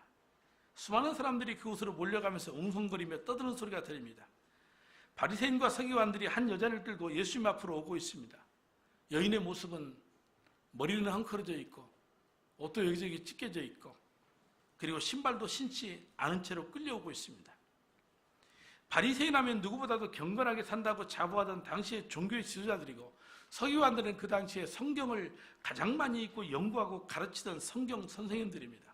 수많은 사람들이 그곳으로 몰려가면서 웅성거리며 떠드는 소리가 들립니다. 바리새인과 서기관들이 한 여자를 끌고 예수님 앞으로 오고 있습니다. 여인의 모습은 머리는 헝클어져 있고 옷도 여기저기 찢겨져 있고 그리고 신발도 신지 않은 채로 끌려오고 있습니다. 바리새인 하면 누구보다도 경건하게 산다고 자부하던 당시의 종교의 지도자들이고 서기관들은 그 당시에 성경을 가장 많이 읽고 연구하고 가르치던 성경 선생님들입니다.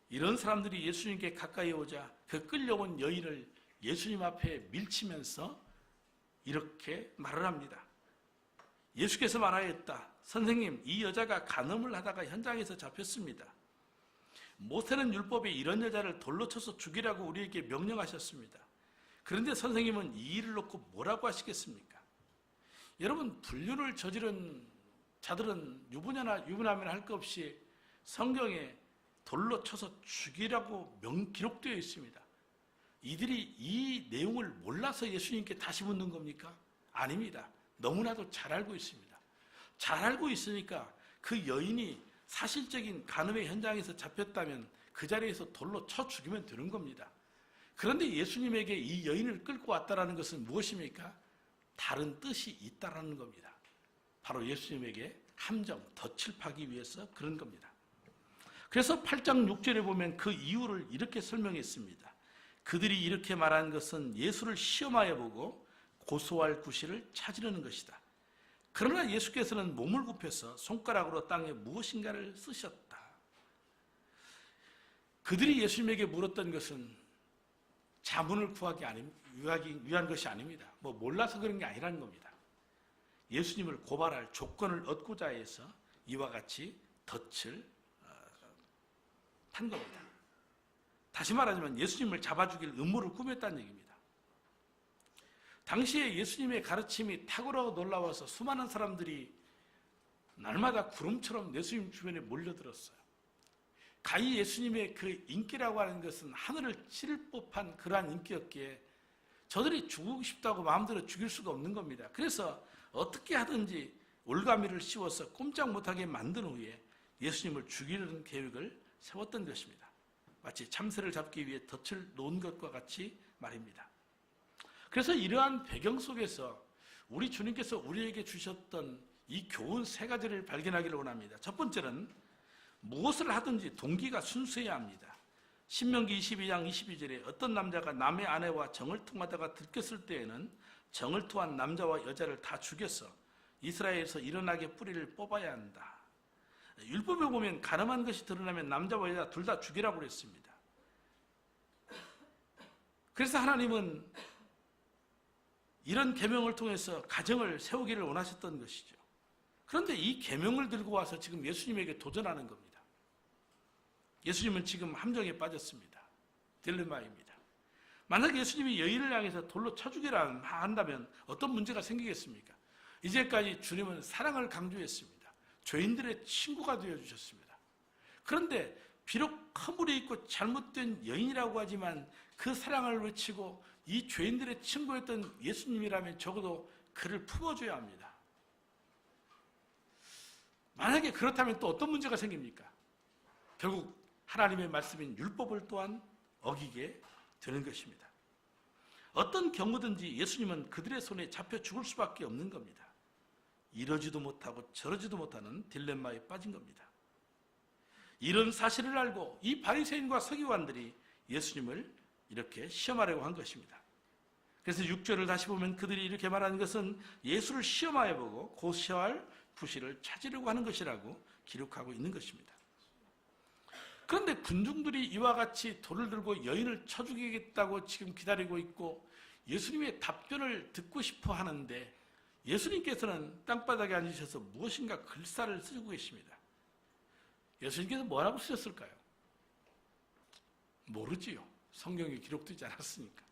이런 사람들이 예수님께 가까이 오자 그 끌려온 여인을 예수님 앞에 밀치면서 이렇게 말을 합니다. 예수께서 말하였다. 선생님, 이 여자가 간음을 하다가 현장에서 잡혔습니다. 모세는 율법에 이런 여자를 돌로 쳐서 죽이라고 우리에게 명령하셨습니다. 그런데 선생님은 이 일을 놓고 뭐라고 하시겠습니까? 여러분, 불륜을 저지른 자들은 유부녀나 유부남이나 할 것 없이 성경에 돌로 쳐서 죽이라고 기록되어 있습니다. 이들이 이 내용을 몰라서 예수님께 다시 묻는 겁니까? 아닙니다. 너무나도 잘 알고 있습니다. 잘 알고 있으니까 그 여인이 사실적인 간음의 현장에서 잡혔다면 그 자리에서 돌로 쳐 죽이면 되는 겁니다. 그런데 예수님에게 이 여인을 끌고 왔다는 것은 무엇입니까? 다른 뜻이 있다라는 겁니다. 바로 예수님에게 함정, 덫을 파기 위해서 그런 겁니다. 그래서 8장 6절에 보면 그 이유를 이렇게 설명했습니다. 그들이 이렇게 말한 것은 예수를 시험하여 보고 고소할 구실을 찾으려는 것이다. 그러나 예수께서는 몸을 굽혀서 손가락으로 땅에 무엇인가를 쓰셨다. 그들이 예수님에게 물었던 것은 자문을 구하기 위한 것이 아닙니다. 몰라서 그런 게 아니라는 겁니다. 예수님을 고발할 조건을 얻고자 해서 이와 같이 덫을 판 겁니다. 다시 말하자면 예수님을 잡아 죽일 음모를 꾸몄다는 얘기입니다. 당시에 예수님의 가르침이 탁월하고 놀라워서 수많은 사람들이 날마다 구름처럼 예수님 주변에 몰려들었어요. 가히 예수님의 그 인기라고 하는 것은 하늘을 찌를 법한 그러한 인기였기에 저들이 죽고 싶다고 마음대로 죽일 수가 없는 겁니다. 그래서 어떻게 하든지 올가미를 씌워서 꼼짝 못하게 만든 후에 예수님을 죽이려는 계획을 세웠던 것입니다. 마치 참새를 잡기 위해 덫을 놓은 것과 같이 말입니다. 그래서 이러한 배경 속에서 우리 주님께서 우리에게 주셨던 이 교훈 세 가지를 발견하기를 원합니다. 첫 번째는 무엇을 하든지 동기가 순수해야 합니다. 신명기 22장 22절에 어떤 남자가 남의 아내와 정을 통하다가 들켰을 때에는 정을 토한 남자와 여자를 다 죽여서 이스라엘에서 일어나게 뿌리를 뽑아야 한다. 율법에 보면 가늠한 것이 드러나면 남자와 여자 둘 다 죽이라고 그랬습니다. 그래서 하나님은 이런 계명을 통해서 가정을 세우기를 원하셨던 것이죠. 그런데 이 계명을 들고 와서 지금 예수님에게 도전하는 겁니다. 예수님은 지금 함정에 빠졌습니다. 딜레마입니다. 만약 예수님이 여인을 향해서 돌로 쳐 죽이라 한다면 어떤 문제가 생기겠습니까? 이제까지 주님은 사랑을 강조했습니다. 죄인들의 친구가 되어주셨습니다. 그런데 비록 허물이 있고 잘못된 여인이라고 하지만 그 사랑을 외치고 이 죄인들의 친구였던 예수님이라면 적어도 그를 품어줘야 합니다. 만약에 그렇다면 또 어떤 문제가 생깁니까? 결국 하나님의 말씀인 율법을 또한 어기게 되는 것입니다. 어떤 경우든지 예수님은 그들의 손에 잡혀 죽을 수밖에 없는 겁니다. 이러지도 못하고 저러지도 못하는 딜레마에 빠진 겁니다. 이런 사실을 알고 이 바리새인과 서기관들이 예수님을 이렇게 시험하려고 한 것입니다. 그래서 6절을 다시 보면 그들이 이렇게 말하는 것은 예수를 시험하여 보고 고소할 구실을 찾으려고 하는 것이라고 기록하고 있는 것입니다. 그런데 군중들이 이와 같이 돌을 들고 여인을 쳐 죽이겠다고 지금 기다리고 있고 예수님의 답변을 듣고 싶어 하는데 예수님께서는 땅바닥에 앉으셔서 무엇인가 글사를 쓰고 계십니다. 예수님께서 뭐라고 쓰셨을까요? 모르지요. 성경에 기록되지 않았으니까.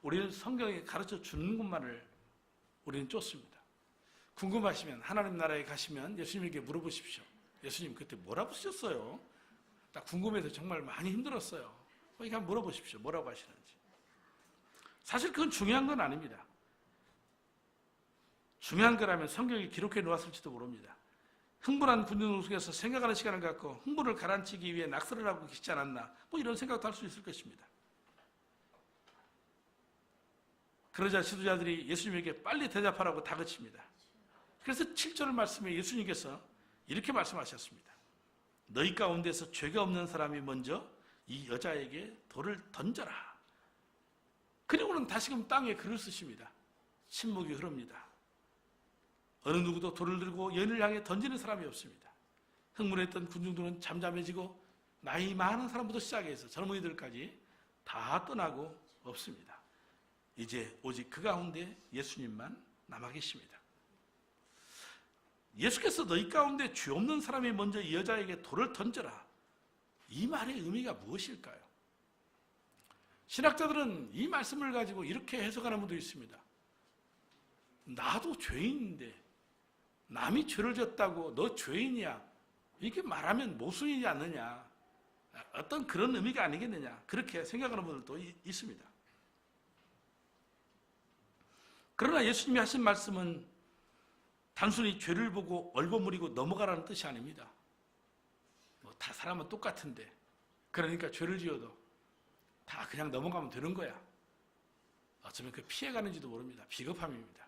우리는 성경에 가르쳐 주는 것만을 우리는 쫓습니다. 궁금하시면 하나님 나라에 가시면 예수님에게 물어보십시오. 예수님 그때 뭐라고 쓰셨어요? 딱 궁금해서 정말 많이 힘들었어요. 그러니까 물어보십시오. 뭐라고 하시는지. 사실 그건 중요한 건 아닙니다. 중요한 거라면 성경에 기록해 놓았을지도 모릅니다. 흥분한 군중 속에서 생각하는 시간을 갖고 흥분을 가라앉히기 위해 낙서를 하고 계시지 않았나, 뭐 이런 생각도 할 수 있을 것입니다. 그러자 지도자들이 예수님에게 빨리 대답하라고 다그칩니다. 그래서 7절 말씀에 예수님께서 이렇게 말씀하셨습니다. 너희 가운데서 죄가 없는 사람이 먼저 이 여자에게 돌을 던져라. 그리고는 다시금 땅에 글을 쓰십니다. 침묵이 흐릅니다. 어느 누구도 돌을 들고 여인을 향해 던지는 사람이 없습니다. 흥분했던 군중들은 잠잠해지고 나이 많은 사람부터 시작해서 젊은이들까지 다 떠나고 없습니다. 이제 오직 그 가운데 예수님만 남아 계십니다. 예수께서 너희 가운데 죄 없는 사람이 먼저 이 여자에게 돌을 던져라. 이 말의 의미가 무엇일까요? 신학자들은 이 말씀을 가지고 이렇게 해석하는 분도 있습니다. 나도 죄인인데 남이 죄를 졌다고 너 죄인이야, 이렇게 말하면 모순이지 않느냐, 어떤 그런 의미가 아니겠느냐, 그렇게 생각하는 분들도 있습니다. 그러나 예수님이 하신 말씀은 단순히 죄를 보고 얼버무리고 넘어가라는 뜻이 아닙니다. 다 사람은 똑같은데, 그러니까 죄를 지어도 다 그냥 넘어가면 되는 거야. 어쩌면 그 피해가는지도 모릅니다. 비겁함입니다.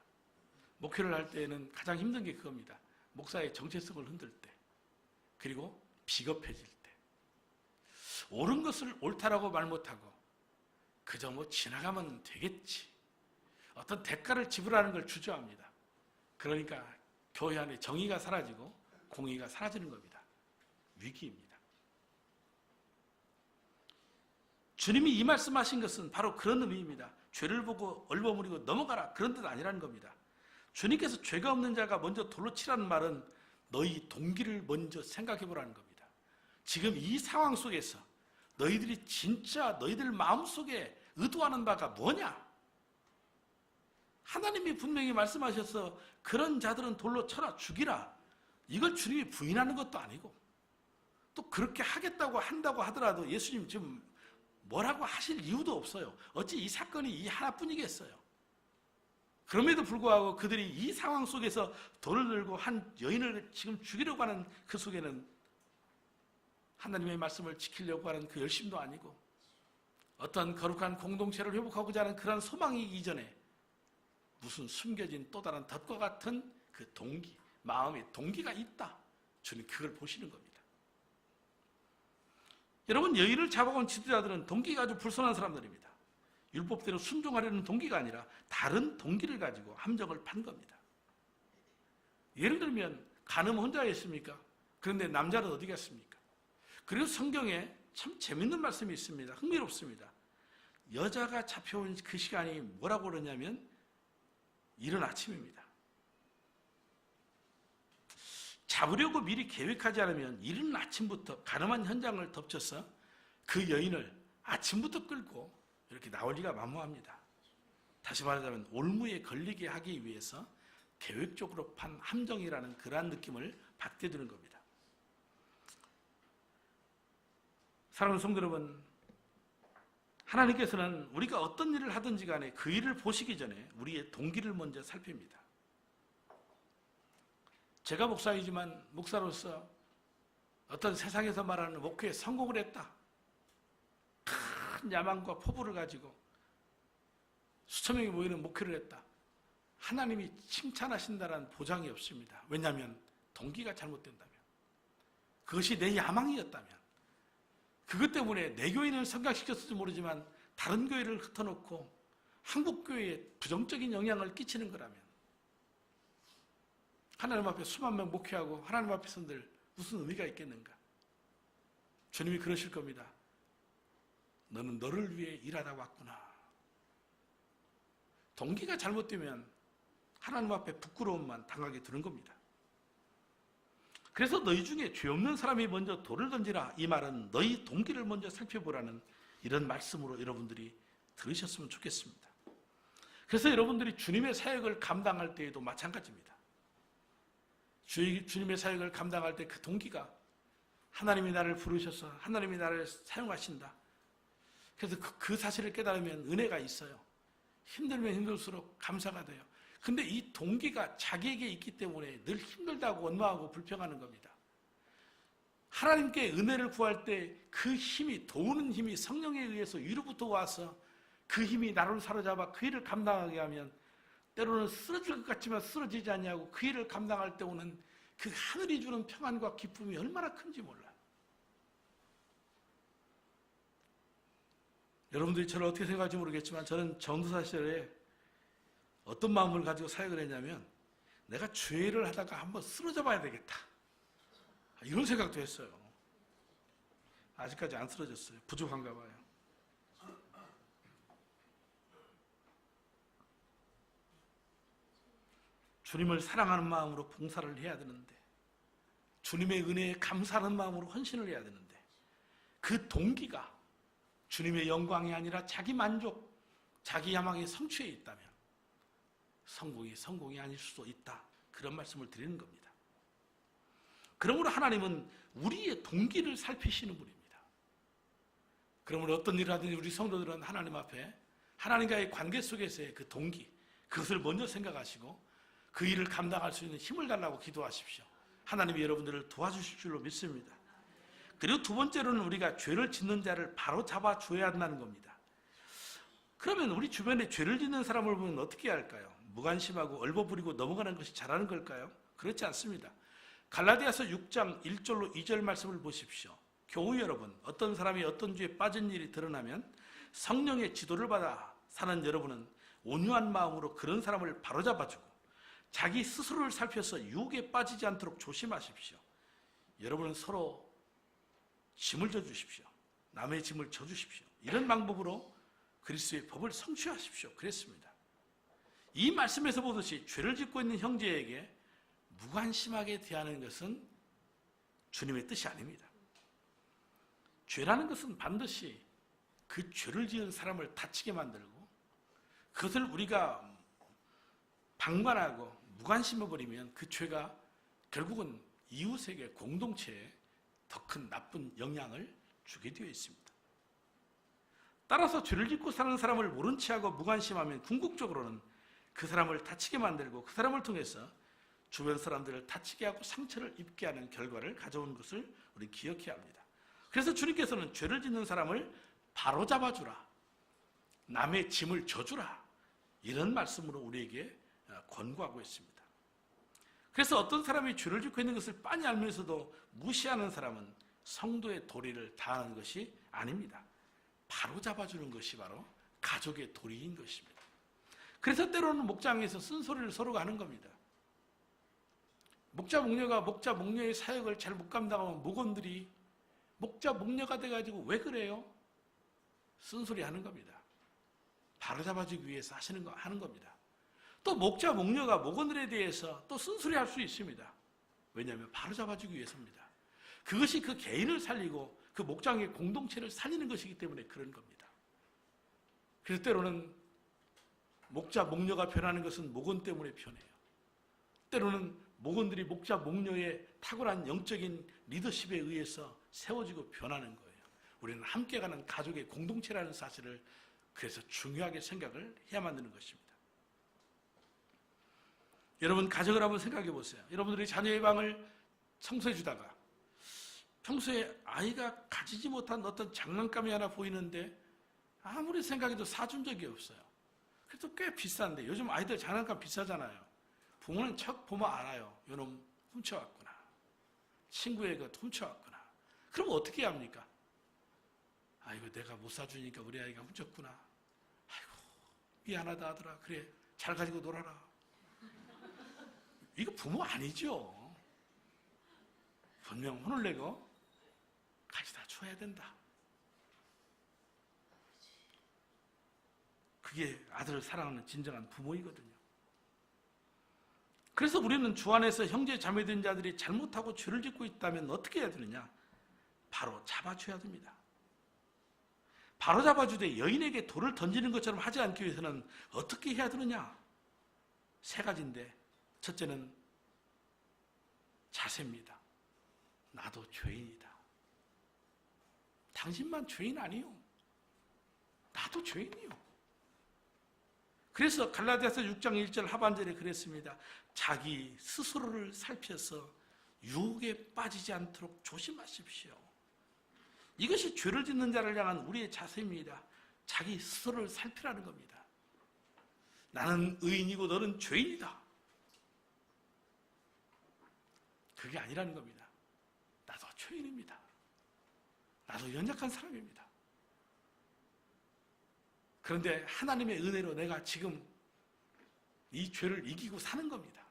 목회를 할 때는 가장 힘든 게 그겁니다. 목사의 정체성을 흔들 때, 그리고 비겁해질 때, 옳은 것을 옳다라고 말 못하고 그저 뭐 지나가면 되겠지, 어떤 대가를 지불하는 걸 주저합니다. 그러니까 교회 안에 정의가 사라지고 공의가 사라지는 겁니다. 위기입니다. 주님이 이 말씀하신 것은 바로 그런 의미입니다. 죄를 보고 얼버무리고 넘어가라, 그런 뜻 아니라는 겁니다. 주님께서 죄가 없는 자가 먼저 돌로 치라는 말은 너희 동기를 먼저 생각해 보라는 겁니다. 지금 이 상황 속에서 너희들이 진짜 너희들 마음속에 의도하는 바가 뭐냐? 하나님이 분명히 말씀하셔서 그런 자들은 돌로 쳐라, 죽이라, 이걸 주님이 부인하는 것도 아니고, 또 그렇게 하겠다고 한다고 하더라도 예수님 지금 뭐라고 하실 이유도 없어요. 어찌 이 사건이 이 하나뿐이겠어요. 그럼에도 불구하고 그들이 이 상황 속에서 돌을 들고 한 여인을 지금 죽이려고 하는 그 속에는 하나님의 말씀을 지키려고 하는 그 열심도 아니고, 어떤 거룩한 공동체를 회복하고자 하는 그런 소망이 이전에 무슨 숨겨진 또 다른 덫과 같은 그 동기, 마음의 동기가 있다. 주님 그걸 보시는 겁니다. 여러분, 여인을 잡아온 지도자들은 동기가 아주 불손한 사람들입니다. 율법대로 순종하려는 동기가 아니라 다른 동기를 가지고 함정을 판 겁니다. 예를 들면 간음 혼자였습니까? 그런데 남자는 어디 갔습니까? 그리고 성경에 참 재밌는 말씀이 있습니다. 흥미롭습니다. 여자가 잡혀온 그 시간이 뭐라고 그러냐면 이른 아침입니다. 잡으려고 미리 계획하지 않으면 이른 아침부터 가늠한 현장을 덮쳐서 그 여인을 아침부터 끌고 이렇게 나올 리가 만무합니다. 다시 말하자면 올무에 걸리게 하기 위해서 계획적으로 판 함정이라는 그러한 느낌을 받게 되는 겁니다. 사랑하는 성도 여러분, 하나님께서는 우리가 어떤 일을 하든지 간에 그 일을 보시기 전에 우리의 동기를 먼저 살핍니다. 제가 목사이지만 목사로서 어떤 세상에서 말하는 목회에 성공을 했다, 큰 야망과 포부를 가지고 수천 명이 모이는 목회를 했다, 하나님이 칭찬하신다는 보장이 없습니다. 왜냐하면 동기가 잘못된다면, 그것이 내 야망이었다면, 그것 때문에 내 교인을 성장시켰을지 모르지만 다른 교회를 흩어놓고 한국 교회에 부정적인 영향을 끼치는 거라면 하나님 앞에 수만 명 목회하고 하나님 앞에 선들 무슨 의미가 있겠는가? 주님이 그러실 겁니다. 너는 너를 위해 일하다 왔구나. 동기가 잘못되면 하나님 앞에 부끄러움만 당하게 되는 겁니다. 그래서 너희 중에 죄 없는 사람이 먼저 돌을 던지라, 이 말은 너희 동기를 먼저 살펴보라는 이런 말씀으로 여러분들이 들으셨으면 좋겠습니다. 그래서 여러분들이 주님의 사역을 감당할 때에도 마찬가지입니다. 주님의 사역을 감당할 때 그 동기가 하나님이 나를 부르셔서 하나님이 나를 사용하신다. 그래서 그 사실을 깨달으면 은혜가 있어요. 힘들면 힘들수록 감사가 돼요. 근데 이 동기가 자기에게 있기 때문에 늘 힘들다고 원망하고 불평하는 겁니다. 하나님께 은혜를 구할 때 그 힘이, 도우는 힘이 성령에 의해서 위로부터 와서 그 힘이 나를 사로잡아 그 일을 감당하게 하면 때로는 쓰러질 것 같지만 쓰러지지 않냐고 그 일을 감당할 때 오는 그 하늘이 주는 평안과 기쁨이 얼마나 큰지 몰라요. 여러분들이 저를 어떻게 생각할지 모르겠지만 저는 전도사 시절에 어떤 마음을 가지고 사역을 했냐면 내가 죄를 하다가 한번 쓰러져 봐야 되겠다. 이런 생각도 했어요. 아직까지 안 쓰러졌어요. 부족한가 봐요. 주님을 사랑하는 마음으로 봉사를 해야 되는데, 주님의 은혜에 감사하는 마음으로 헌신을 해야 되는데, 그 동기가 주님의 영광이 아니라 자기 만족, 자기 야망의 성취에 있다면 성공이 아닐 수도 있다. 그런 말씀을 드리는 겁니다. 그러므로 하나님은 우리의 동기를 살피시는 분입니다. 그러므로 어떤 일을 하든지 우리 성도들은 하나님 앞에 하나님과의 관계 속에서의 그 동기, 그것을 먼저 생각하시고 그 일을 감당할 수 있는 힘을 달라고 기도하십시오. 하나님이 여러분들을 도와주실 줄로 믿습니다. 그리고 두 번째로는 우리가 죄를 짓는 자를 바로 잡아 줘야 한다는 겁니다. 그러면 우리 주변에 죄를 짓는 사람을 보면 어떻게 할까요? 무관심하고 얼버무리고 넘어가는 것이 잘하는 걸까요? 그렇지 않습니다. 갈라디아서 6장 1절로 2절 말씀을 보십시오. 교우 여러분, 어떤 사람이 어떤 죄에 빠진 일이 드러나면 성령의 지도를 받아 사는 여러분은 온유한 마음으로 그런 사람을 바로잡아주고 자기 스스로를 살펴서 유혹에 빠지지 않도록 조심하십시오. 여러분은 서로 짐을 져주십시오. 남의 짐을 져주십시오. 이런 방법으로 그리스도의 법을 성취하십시오. 그랬습니다. 이 말씀에서 보듯이 죄를 짓고 있는 형제에게 무관심하게 대하는 것은 주님의 뜻이 아닙니다. 죄라는 것은 반드시 그 죄를 지은 사람을 다치게 만들고 그것을 우리가 방관하고 무관심해버리면 그 죄가 결국은 이웃에게 공동체에 더 큰 나쁜 영향을 주게 되어 있습니다. 따라서 죄를 짓고 사는 사람을 모른 체하고 무관심하면 궁극적으로는 그 사람을 다치게 만들고 그 사람을 통해서 주변 사람들을 다치게 하고 상처를 입게 하는 결과를 가져온 것을 우리 기억해야 합니다. 그래서 주님께서는 죄를 짓는 사람을 바로잡아주라, 남의 짐을 져주라, 이런 말씀으로 우리에게 권고하고 있습니다. 그래서 어떤 사람이 죄를 짓고 있는 것을 빤히 알면서도 무시하는 사람은 성도의 도리를 다하는 것이 아닙니다. 바로잡아주는 것이 바로 가족의 도리인 것입니다. 그래서 때로는 목장에서 쓴소리를 서로가 하는 겁니다. 목자 목녀가 목자 목녀의 사역을 잘 못 감당하면 목원들이 목자 목녀가 돼가지고 왜 그래요? 쓴소리 하는 겁니다. 바로잡아주기 위해서 하는 겁니다. 또 목자 목녀가 목원들에 대해서 또 쓴소리 할 수 있습니다. 왜냐하면 바로잡아주기 위해서입니다. 그것이 그 개인을 살리고 그 목장의 공동체를 살리는 것이기 때문에 그런 겁니다. 그래서 때로는 목자 목녀가 변하는 것은 목원 때문에 변해요. 때로는 목원들이 목자 목녀의 탁월한 영적인 리더십에 의해서 세워지고 변하는 거예요. 우리는 함께 가는 가족의 공동체라는 사실을 그래서 중요하게 생각을 해야만 되는 것입니다. 여러분, 가정을 한번 생각해 보세요. 여러분들이 자녀의 방을 청소해 주다가 평소에 아이가 가지지 못한 어떤 장난감이 하나 보이는데 아무리 생각해도 사준 적이 없어요. 그래도 꽤 비싼데, 요즘 아이들 장난감 비싸잖아요. 부모는 척 보면 알아요. 요놈 훔쳐왔구나, 친구의 것 훔쳐왔구나. 그럼 어떻게 해야 합니까? 아이고, 내가 못 사주니까 우리 아이가 훔쳤구나. 아이고, 미안하다 하더라. 그래, 잘 가지고 놀아라. 이거 부모 아니죠. 분명 혼을 내고 가져다 줘야 된다. 그게 아들을 사랑하는 진정한 부모이거든요. 그래서 우리는 주 안에서 형제 자매된 자들이 잘못하고 죄를 짓고 있다면 어떻게 해야 되느냐? 바로 잡아줘야 됩니다. 바로 잡아주되 여인에게 돌을 던지는 것처럼 하지 않기 위해서는 어떻게 해야 되느냐? 세 가지인데, 첫째는 자세입니다. 나도 죄인이다. 당신만 죄인 아니요. 나도 죄인이요. 그래서 갈라디아서 6장 1절 하반절에 그랬습니다. 자기 스스로를 살펴서 유혹에 빠지지 않도록 조심하십시오. 이것이 죄를 짓는 자를 향한 우리의 자세입니다. 자기 스스로를 살피라는 겁니다. 나는 의인이고 너는 죄인이다. 그게 아니라는 겁니다. 나도 죄인입니다. 나도 연약한 사람입니다. 그런데 하나님의 은혜로 내가 지금 이 죄를 이기고 사는 겁니다.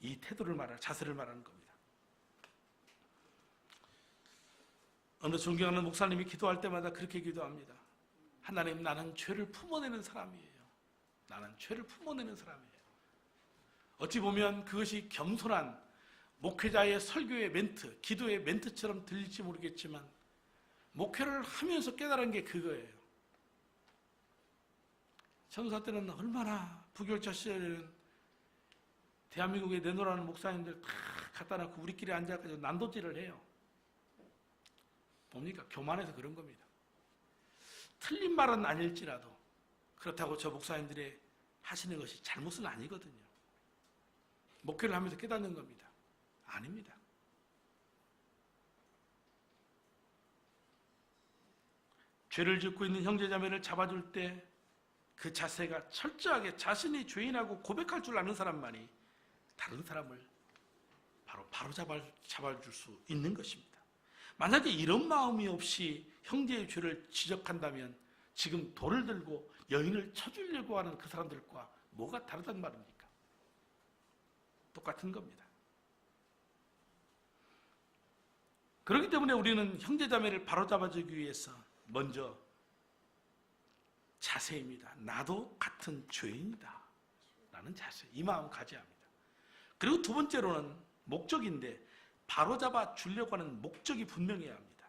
이 태도를 자세를 말하는 겁니다. 어느 존경하는 목사님이 기도할 때마다 그렇게 기도합니다. 하나님, 나는 죄를 품어내는 사람이에요. 나는 죄를 품어내는 사람이에요. 어찌 보면 그것이 겸손한 목회자의 설교의 멘트, 기도의 멘트처럼 들릴지 모르겠지만 목회를 하면서 깨달은 게 그거예요. 전도사 때는 얼마나 부교육자 시절에는 대한민국에 내놓으라는 목사님들 다 갖다 놓고 우리끼리 앉아가지고 난도질을 해요. 뭡니까? 교만해서 그런 겁니다. 틀린 말은 아닐지라도 그렇다고 저 목사님들의 하시는 것이 잘못은 아니거든요. 목회를 하면서 깨닫는 겁니다. 아닙니다. 죄를 짓고 있는 형제자매를 잡아줄 때 그 자세가 철저하게 자신이 죄인하고 고백할 줄 아는 사람만이 다른 사람을 바로 잡아줄 수 있는 것입니다. 만약에 이런 마음이 없이 형제의 죄를 지적한다면 지금 돌을 들고 여인을 쳐주려고 하는 그 사람들과 뭐가 다르단 말입니까? 똑같은 겁니다. 그렇기 때문에 우리는 형제자매를 바로잡아주기 위해서 먼저 자세입니다. 나도 같은 죄인이다 라는 자세, 이 마음 가져야 합니다. 그리고 두 번째로는 목적인데 바로잡아 주려고 하는 목적이 분명해야 합니다.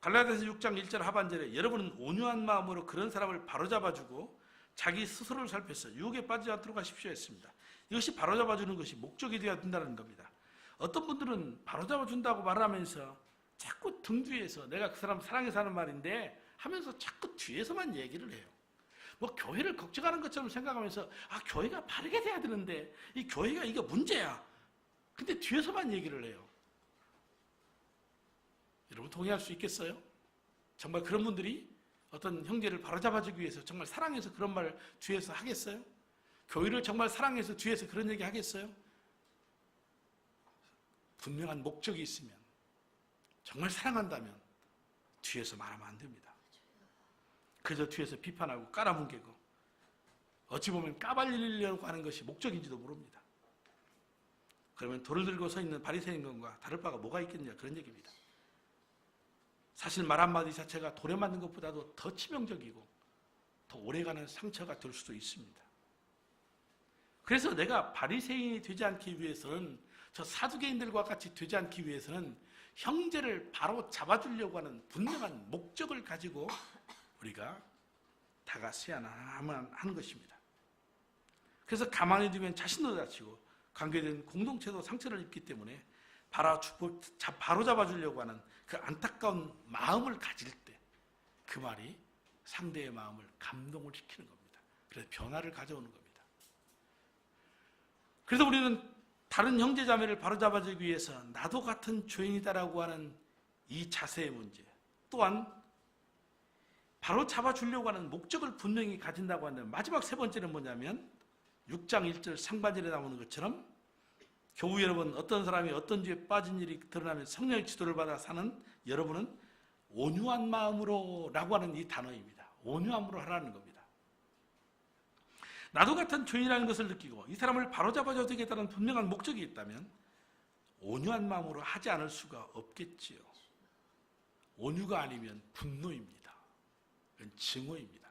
갈라디아서 6장 1절 하반절에 여러분은 온유한 마음으로 그런 사람을 바로잡아주고 자기 스스로를 살펴서 유혹에 빠지지 않도록 하십시오 했습니다. 이것이 바로잡아주는 것이 목적이 되어야 된다는 겁니다. 어떤 분들은 바로잡아준다고 말하면서 자꾸 등 뒤에서 내가 그 사람 사랑해서 하는 말인데 하면서 자꾸 뒤에서만 얘기를 해요. 뭐 교회를 걱정하는 것처럼 생각하면서 교회가 바르게 돼야 되는데 이 교회가 이거 문제야. 근데 뒤에서만 얘기를 해요. 여러분 동의할 수 있겠어요? 정말 그런 분들이 어떤 형제를 바로잡아주기 위해서 정말 사랑해서 그런 말 뒤에서 하겠어요? 교회를 정말 사랑해서 뒤에서 그런 얘기 하겠어요? 분명한 목적이 있으면 정말 사랑한다면 뒤에서 말하면 안 됩니다. 그저 뒤에서 비판하고 깔아뭉개고 어찌 보면 까발리려고 하는 것이 목적인지도 모릅니다. 그러면 돌을 들고 서 있는 바리새인과 다를 바가 뭐가 있겠느냐 그런 얘기입니다. 사실 말 한마디 자체가 돌에 맞는 것보다도 더 치명적이고 더 오래가는 상처가 될 수도 있습니다. 그래서 내가 바리새인이 되지 않기 위해서는 저 사두개인들과 같이 되지 않기 위해서는 형제를 바로 잡아주려고 하는 분명한 목적을 가지고 우리가 다가서야만 하는 것입니다. 그래서 가만히 두면 자신도 다치고 관계된 공동체도 상처를 입기 때문에 바로 잡아주려고 하는 그 안타까운 마음을 가질 때 그 말이 상대의 마음을 감동을 시키는 겁니다. 그래서 변화를 가져오는 겁니다. 그래서 우리는 다른 형제자매를 바로잡아주기 위해서 나도 같은 죄인이다라고 하는 이 자세의 문제, 또한 바로 잡아주려고 하는 목적을 분명히 가진다고 하는 마지막 세 번째는 뭐냐면 6장 1절 상반절에 나오는 것처럼 교우 여러분, 어떤 사람이 어떤 죄에 빠진 일이 드러나면 성령의 지도를 받아 사는 여러분은 온유한 마음으로 라고 하는 이 단어입니다. 온유함으로 하라는 겁니다. 나도 같은 죄인이라는 것을 느끼고 이 사람을 바로잡아줘야 되겠다는 분명한 목적이 있다면 온유한 마음으로 하지 않을 수가 없겠지요. 온유가 아니면 분노입니다. 그건 증오입니다.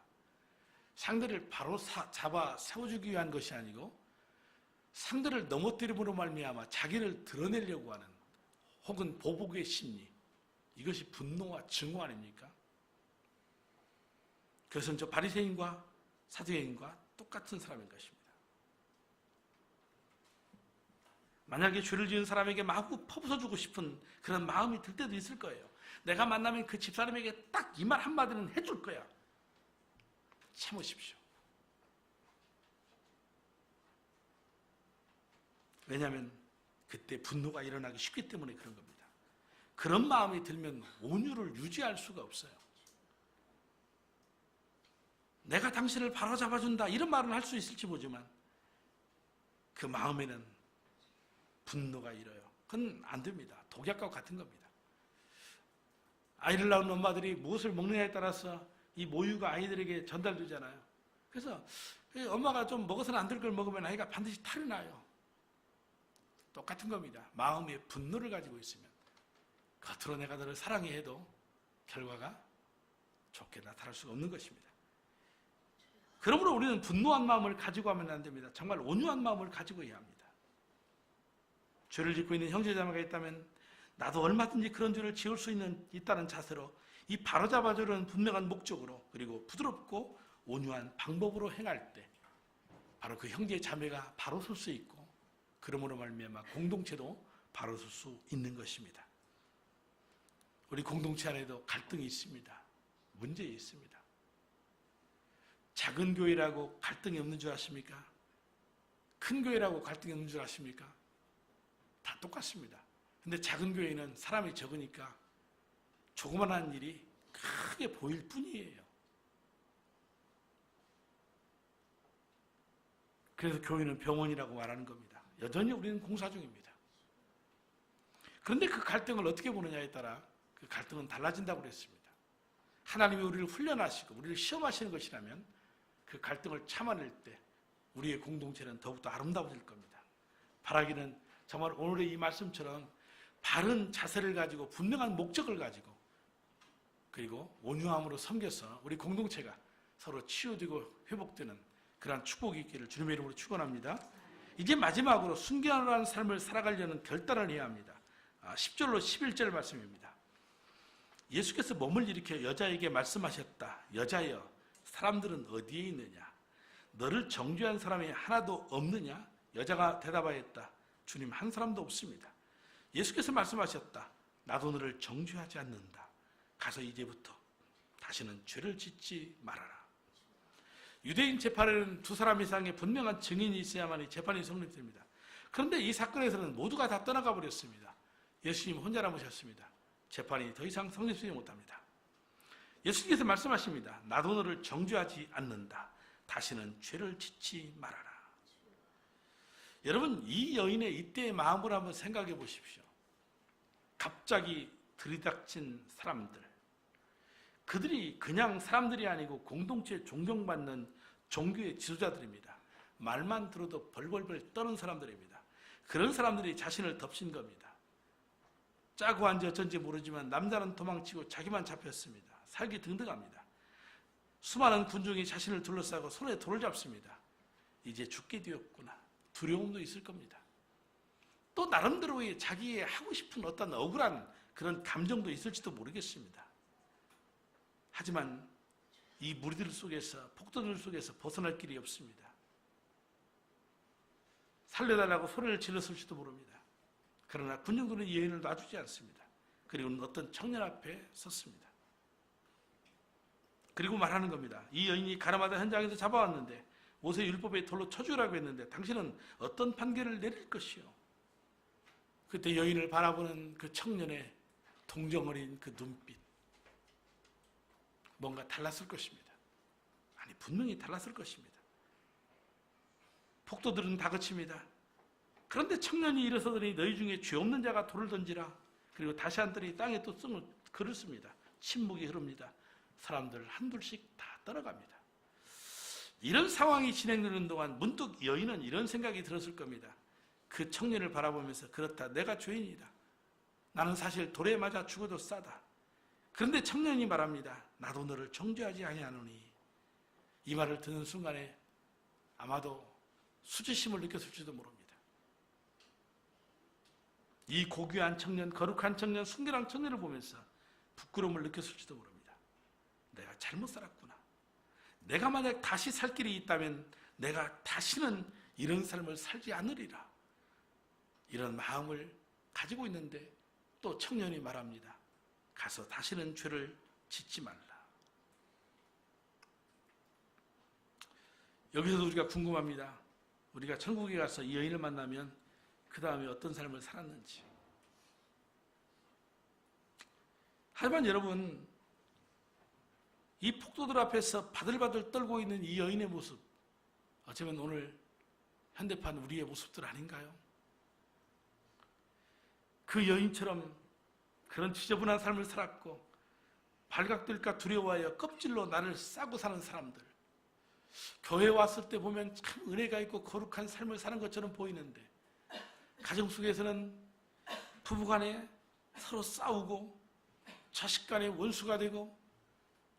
상대를 바로 잡아 세워주기 위한 것이 아니고 상대를 넘어뜨림으로 말미암아 자기를 드러내려고 하는 혹은 보복의 심리, 이것이 분노와 증오 아닙니까? 그것은 저 바리새인과 사두개인과 똑같은 사람인 것입니다. 만약에 죄를 지은 사람에게 마구 퍼부어주고 싶은 그런 마음이 들 때도 있을 거예요. 내가 만나면 그 집사람에게 딱 이 말 한마디는 해줄 거야. 참으십시오. 왜냐하면 그때 분노가 일어나기 쉽기 때문에 그런 겁니다. 그런 마음이 들면 온유를 유지할 수가 없어요. 내가 당신을 바로잡아준다 이런 말은 할 수 있을지 모르지만 그 마음에는 분노가 일어요. 그건 안 됩니다. 독약과 같은 겁니다. 아이를 낳은 엄마들이 무엇을 먹느냐에 따라서 이 모유가 아이들에게 전달되잖아요. 그래서 엄마가 좀 먹어서는 안 될 걸 먹으면 아이가 반드시 탈이 나요. 똑같은 겁니다. 마음에 분노를 가지고 있으면 겉으로 내가 너를 사랑해 해도 결과가 좋게 나타날 수가 없는 것입니다. 그러므로 우리는 분노한 마음을 가지고 하면 안 됩니다. 정말 온유한 마음을 가지고 해야 합니다. 죄를 짓고 있는 형제자매가 있다면 나도 얼마든지 그런 죄를 지을 수 있다는 자세로 이 바로잡아주려는 분명한 목적으로 그리고 부드럽고 온유한 방법으로 행할 때 바로 그 형제 자매가 바로 설 수 있고 그러므로 말미암아 공동체도 바로 설 수 있는 것입니다. 우리 공동체 안에도 갈등이 있습니다. 문제 있습니다. 작은 교회라고 갈등이 없는 줄 아십니까? 큰 교회라고 갈등이 없는 줄 아십니까? 다 똑같습니다. 근데 작은 교회는 사람이 적으니까 조그만한 일이 크게 보일 뿐이에요. 그래서 교회는 병원이라고 말하는 겁니다. 여전히 우리는 공사 중입니다. 그런데 그 갈등을 어떻게 보느냐에 따라 그 갈등은 달라진다고 그랬습니다. 하나님이 우리를 훈련하시고 우리를 시험하시는 것이라면 그 갈등을 참아낼 때 우리의 공동체는 더욱더 아름다워질 겁니다. 바라기는 정말 오늘의 이 말씀처럼 바른 자세를 가지고 분명한 목적을 가지고 그리고 온유함으로 섬겨서 우리 공동체가 서로 치유되고 회복되는 그러한 축복이 있기를 주님의 이름으로 축원합니다. 이제 마지막으로 순결한 삶을 살아가려는 결단을 해야 합니다. 10절로 11절 말씀입니다. 예수께서 몸을 일으켜 여자에게 말씀하셨다. 여자여, 사람들은 어디에 있느냐? 너를 정죄한 사람이 하나도 없느냐? 여자가 대답하였다. 주님, 한 사람도 없습니다. 예수께서 말씀하셨다. 나도 너를 정죄하지 않는다. 가서 이제부터 다시는 죄를 짓지 말아라. 유대인 재판에는 두 사람 이상의 분명한 증인이 있어야만이 재판이 성립됩니다. 그런데 이 사건에서는 모두가 다 떠나가 버렸습니다. 예수님 혼자 남으셨습니다. 재판이 더 이상 성립되지 못합니다. 예수님께서 말씀하십니다. 나도 너를 정죄하지 않는다. 다시는 죄를 짓지 말아라. 여러분, 이 여인의 이때의 마음을 한번 생각해 보십시오. 갑자기 들이닥친 사람들, 그들이 그냥 사람들이 아니고 공동체에 존경받는 종교의 지도자들입니다. 말만 들어도 벌벌벌 떠는 사람들입니다. 그런 사람들이 자신을 덮친 겁니다. 짜고 한지 어쩐지 모르지만 남자는 도망치고 자기만 잡혔습니다. 살기 등등합니다. 수많은 군중이 자신을 둘러싸고 손에 돌을 잡습니다. 이제 죽게 되었구나. 두려움도 있을 겁니다. 또 나름대로의 자기의 하고 싶은 어떤 억울한 그런 감정도 있을지도 모르겠습니다. 하지만 이 무리들 속에서, 폭도들 속에서 벗어날 길이 없습니다. 살려달라고 소리를 질렀을지도 모릅니다. 그러나 군중들은 이 여인을 놔주지 않습니다. 그리고 어떤 청년 앞에 섰습니다. 그리고 말하는 겁니다. 이 여인이 가늠하던 현장에서 잡아왔는데 모세율법에 돌로 쳐 죽으라고 했는데 당신은 어떤 판결을 내릴 것이요? 그때 여인을 바라보는 그 청년의 동정 어린 그 눈빛, 뭔가 달랐을 것입니다. 아니, 분명히 달랐을 것입니다. 폭도들은 다그칩니다. 그런데 청년이 일어서더니 너희 중에 죄 없는 자가 돌을 던지라. 그리고 다시 한들이 땅에 또 승을 그렇습니다. 침묵이 흐릅니다. 사람들 한둘씩 다 떠나갑니다. 이런 상황이 진행되는 동안 문득 여인은 이런 생각이 들었을 겁니다. 그 청년을 바라보면서 그렇다, 내가 죄인이다. 나는 사실 돌에 맞아 죽어도 싸다. 그런데 청년이 말합니다. 나도 너를 정죄하지 아니하노니. 이 말을 듣는 순간에 아마도 수치심을 느꼈을지도 모릅니다. 이 고귀한 청년, 거룩한 청년, 순결한 청년을 보면서 부끄러움을 느꼈을지도 모릅니다. 내가 잘못 살았구나. 내가 만약 다시 살 길이 있다면 내가 다시는 이런 삶을 살지 않으리라. 이런 마음을 가지고 있는데 또 청년이 말합니다. 가서 다시는 죄를 짓지 말라. 여기서도 우리가 궁금합니다. 우리가 천국에 가서 이 여인을 만나면 그 다음에 어떤 삶을 살았는지. 하지만 여러분, 이 폭도들 앞에서 바들바들 떨고 있는 이 여인의 모습, 어쩌면 오늘 현대판 우리의 모습들 아닌가요? 그 여인처럼 그런 지저분한 삶을 살았고 발각될까 두려워하여 껍질로 나를 싸고 사는 사람들, 교회 왔을 때 보면 참 은혜가 있고 거룩한 삶을 사는 것처럼 보이는데 가정 속에서는 부부간에 서로 싸우고 자식 간에 원수가 되고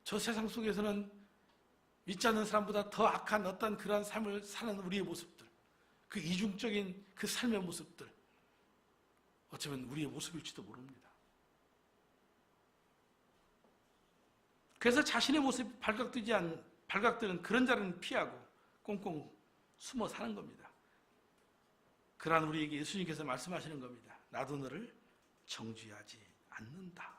저 세상 속에서는 믿지 않는 사람보다 더 악한 어떤 그러한 삶을 사는 우리의 모습들, 그 이중적인 그 삶의 모습들, 어쩌면 우리의 모습일지도 모릅니다. 그래서 자신의 모습이 발각되는 그런 자리는 피하고 꽁꽁 숨어 사는 겁니다. 그러한 우리에게 예수님께서 말씀하시는 겁니다. 나도 너를 정죄하지 않는다.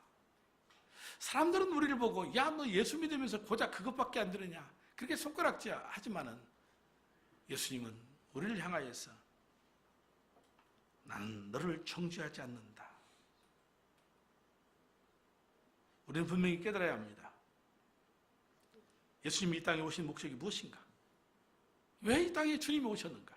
사람들은 우리를 보고 야, 너 예수 믿으면서 고작 그것밖에 안 되느냐, 그렇게 손가락질 하지만은 예수님은 우리를 향하여서 나는 너를 정죄하지 않는다. 우리는 분명히 깨달아야 합니다. 예수님이 이 땅에 오신 목적이 무엇인가? 왜 이 땅에 주님이 오셨는가?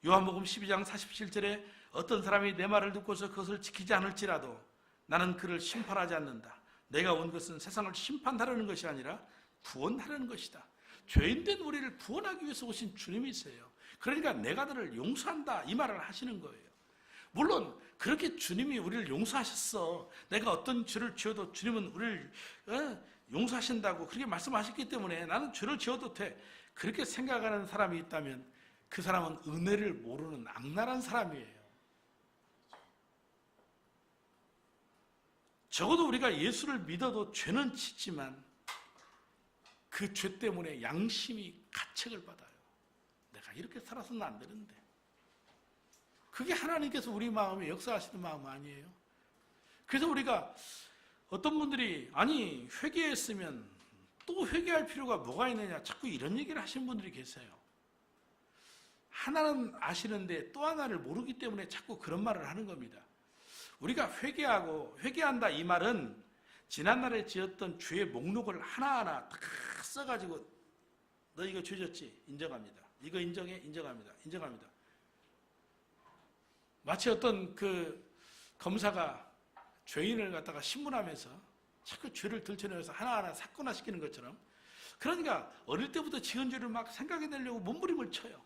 요한복음 12장 47절에 어떤 사람이 내 말을 듣고서 그것을 지키지 않을지라도 나는 그를 심판하지 않는다. 내가 온 것은 세상을 심판하려는 것이 아니라 구원하려는 것이다. 죄인된 우리를 구원하기 위해서 오신 주님이세요. 그러니까 내가 너를 용서한다, 이 말을 하시는 거예요. 물론 그렇게 주님이 우리를 용서하셨어. 내가 어떤 죄를 지어도 주님은 우리를 용서하신다고 그렇게 말씀하셨기 때문에 나는 죄를 지어도 돼, 그렇게 생각하는 사람이 있다면 그 사람은 은혜를 모르는 악랄한 사람이에요. 적어도 우리가 예수를 믿어도 죄는 짓지만 그 죄 때문에 양심이 가책을 받아요. 내가 이렇게 살아서는 안 되는데. 그게 하나님께서 우리 마음에 역사하시는 마음 아니에요? 그래서 우리가 어떤 분들이 아니 회개했으면 또 회개할 필요가 뭐가 있느냐, 자꾸 이런 얘기를 하시는 분들이 계세요. 하나는 아시는데 또 하나를 모르기 때문에 자꾸 그런 말을 하는 겁니다. 우리가 회개한다, 이 말은 지난날에 지었던 죄의 목록을 하나하나 다 써가지고 너 이거 죄 졌지? 인정합니다. 이거 인정해? 인정합니다. 인정합니다. 마치 어떤 그 검사가 죄인을 갖다가 신문하면서 자꾸 죄를 들춰내서 하나하나 사건화시키는 것처럼, 그러니까 어릴 때부터 지은 죄를 막 생각해내려고 몸부림을 쳐요.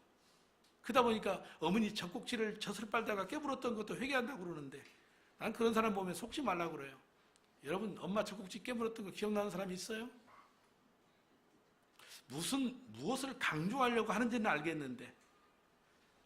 그러다 보니까 어머니 젖꼭지를 젖을 빨다가 깨물었던 것도 회개한다고 그러는데 난 그런 사람 보면 속지 말라고 그래요. 여러분, 엄마 젖꼭지 깨물었던 거 기억나는 사람이 있어요? 무엇을 강조하려고 하는지는 알겠는데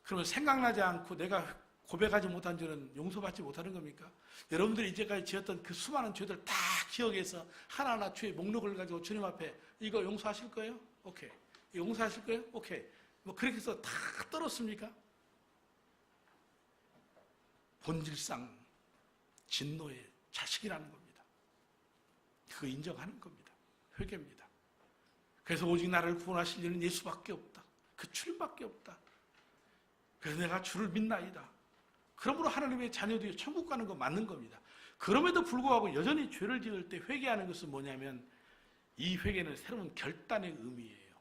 그러면 생각나지 않고 내가 고백하지 못한 죄는 용서받지 못하는 겁니까? 여러분들이 이제까지 지었던 그 수많은 죄들 다 기억해서 하나하나 죄의 목록을 가지고 주님 앞에 이거 용서하실 거예요? 오케이. 이거 용서하실 거예요? 오케이. 뭐 그렇게 해서 다 떨었습니까? 본질상 진노의 자식이라는 겁니다. 그거 인정하는 겁니다. 회개입니다. 그래서 오직 나를 구원하실 이는 예수밖에 없다. 그 주님밖에 없다. 그래서 내가 주를 믿나이다. 그러므로 하나님의 자녀들이 천국 가는 거 맞는 겁니다. 그럼에도 불구하고 여전히 죄를 지을 때 회개하는 것은 뭐냐면 이 회개는 새로운 결단의 의미예요.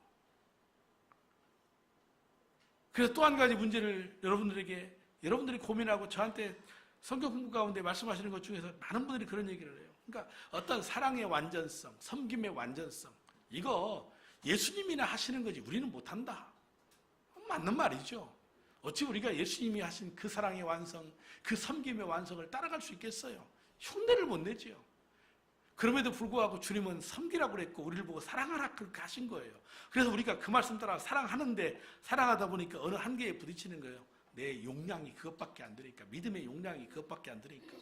그래서 또 한 가지 문제를 여러분들이 고민하고 저한테 성경 공부 가운데 말씀하시는 것 중에서 많은 분들이 그런 얘기를 해요. 그러니까 어떤 사랑의 완전성, 섬김의 완전성, 이거 예수님이나 하시는 거지 우리는 못한다. 맞는 말이죠. 어찌 우리가 예수님이 하신 그 사랑의 완성, 그 섬김의 완성을 따라갈 수 있겠어요? 흉내를 못 내지요. 그럼에도 불구하고 주님은 섬기라고 그랬고 우리를 보고 사랑하라 그렇게 하신 거예요. 그래서 우리가 그 말씀 따라 사랑하는데 사랑하다 보니까 어느 한계에 부딪히는 거예요. 내 용량이 그것밖에 안 되니까, 믿음의 용량이 그것밖에 안 되니까.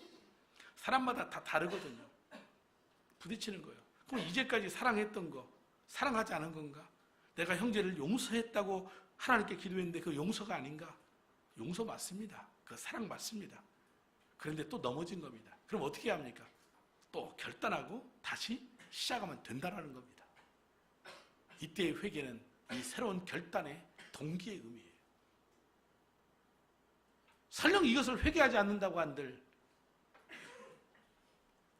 사람마다 다 다르거든요. 부딪히는 거예요. 그럼 이제까지 사랑했던 거 사랑하지 않은 건가? 내가 형제를 용서했다고 하나님께 기도했는데 그 용서가 아닌가? 용서 맞습니다. 그 사랑 맞습니다. 그런데 또 넘어진 겁니다. 그럼 어떻게 합니까? 또 결단하고 다시 시작하면 된다는 겁니다. 이때의 회개는 이 새로운 결단의 동기의 의미예요. 설령 이것을 회개하지 않는다고 한들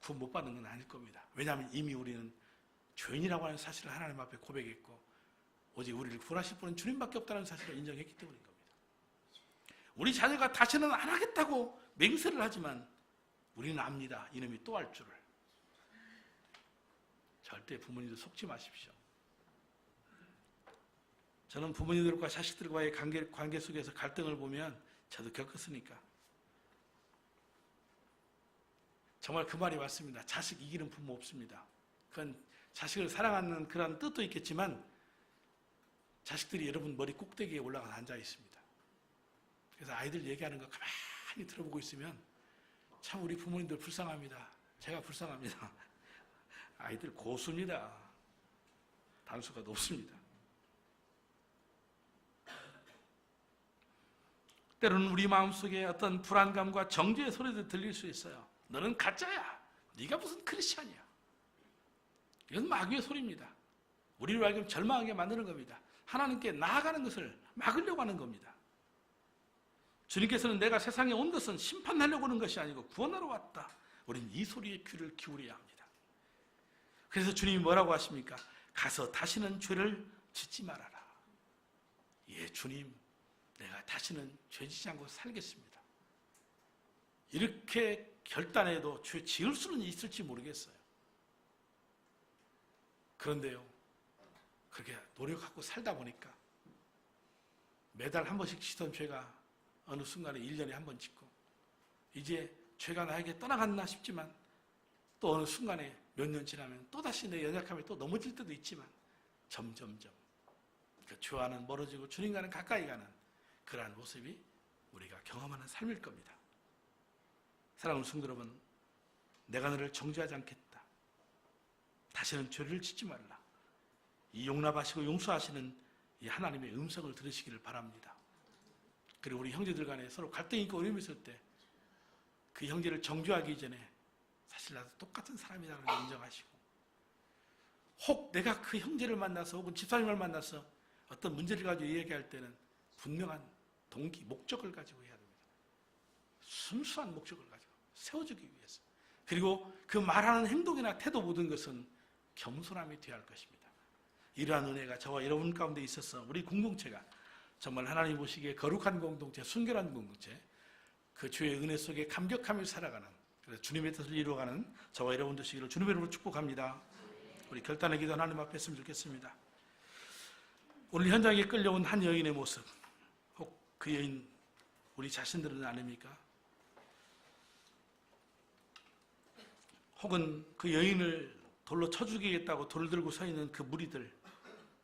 구원 못 받는 건 아닐 겁니다. 왜냐하면 이미 우리는 죄인이라고 하는 사실을 하나님 앞에 고백했고 오직 우리를 구원하실 분은 주님밖에 없다는 사실을 인정했기 때문인 겁니다. 우리 자녀가 다시는 안 하겠다고 맹세를 하지만 우리는 압니다. 이놈이 또 할 줄을. 절대 부모님들 속지 마십시오. 저는 부모님들과 자식들과의 관계 속에서 갈등을 보면 저도 겪었으니까 정말 그 말이 맞습니다. 자식 이기는 부모 없습니다. 그건 자식을 사랑하는 그런 뜻도 있겠지만 자식들이 여러분 머리 꼭대기에 올라가서 앉아 있습니다. 그래서 아이들 얘기하는 거 가만히 들어보고 있으면 참 우리 부모님들 불쌍합니다. 제가 불쌍합니다. 아이들 고수입니다. 단수가 높습니다. 때로는 우리 마음속에 어떤 불안감과 정죄의 소리도 들릴 수 있어요. 너는 가짜야. 네가 무슨 크리스찬이야. 이건 마귀의 소리입니다. 우리를 알고 절망하게 만드는 겁니다. 하나님께 나아가는 것을 막으려고 하는 겁니다. 주님께서는 내가 세상에 온 것은 심판하려고 하는 것이 아니고 구원하러 왔다. 우리는 이 소리에 귀를 기울여야 합니다. 그래서 주님이 뭐라고 하십니까? 가서 다시는 죄를 짓지 말아라. 예, 주님, 내가 다시는 죄 짓지 않고 살겠습니다. 이렇게 결단해도 죄 지을 수는 있을지 모르겠어요. 그런데요, 그렇게 노력하고 살다 보니까 매달 한 번씩 짓던 죄가 어느 순간에 1년에 한 번 짓고 이제 죄가 나에게 떠나갔나 싶지만 또 어느 순간에 몇 년 지나면 또다시 내 연약함에 또 넘어질 때도 있지만 점점점 그 죄와는 멀어지고 주님과는 가까이 가는 그러한 모습이 우리가 경험하는 삶일 겁니다. 사랑하는 성도 여러분, 내가 너를 정죄하지 않겠다. 다시는 죄를 짓지 말라. 이 용납하시고 용서하시는 이 하나님의 음성을 들으시기를 바랍니다. 그리고 우리 형제들 간에 서로 갈등이 있고 어려움이 있을 때 그 형제를 정죄하기 전에 사실 나도 똑같은 사람이라는 걸 인정하시고 혹 내가 그 형제를 만나서 혹은 집사님을 만나서 어떤 문제를 가지고 이야기할 때는 분명한 동기, 목적을 가지고 해야 됩니다. 순수한 목적을 가지고 세워주기 위해서. 그리고 그 말하는 행동이나 태도 모든 것은 겸손함이 되어야 할 것입니다. 이러한 은혜가 저와 여러분 가운데 있어서 우리 공동체가 정말 하나님 보시기에 거룩한 공동체, 순결한 공동체, 그 주의 은혜 속에 감격하며 살아가는, 그래서 주님의 뜻을 이루어가는 저와 여러분 되시기를 주님의 이름으로 축복합니다. 우리 결단의 기도 하나님 앞에 했으면 좋겠습니다. 오늘 현장에 끌려온 한 여인의 모습, 혹 그 여인 우리 자신들은 아닙니까? 혹은 그 여인을 돌로 쳐 죽이겠다고 돌을 들고 서 있는 그 무리들,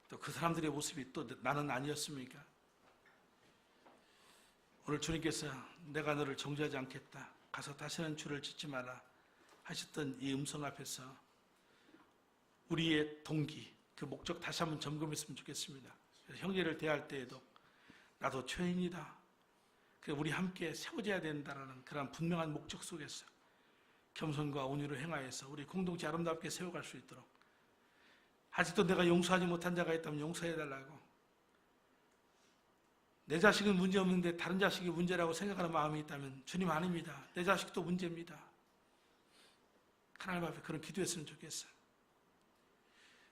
또 그 사람들의 모습이 또 나는 아니었습니까? 오늘 주님께서 내가 너를 정죄하지 않겠다. 가서 다시는 죄를 짓지 마라 하셨던 이 음성 앞에서 우리의 동기, 그 목적 다시 한번 점검했으면 좋겠습니다. 그래서 형제를 대할 때에도 나도 죄인이다. 그래서 우리 함께 세워져야 된다는 그런 분명한 목적 속에서 겸손과 온유를 행하여서 우리 공동체 아름답게 세워갈 수 있도록, 아직도 내가 용서하지 못한 자가 있다면 용서해달라고, 내 자식은 문제없는데 다른 자식이 문제라고 생각하는 마음이 있다면 주님 아닙니다. 내 자식도 문제입니다. 하나님 앞에 그런 기도했으면 좋겠어요.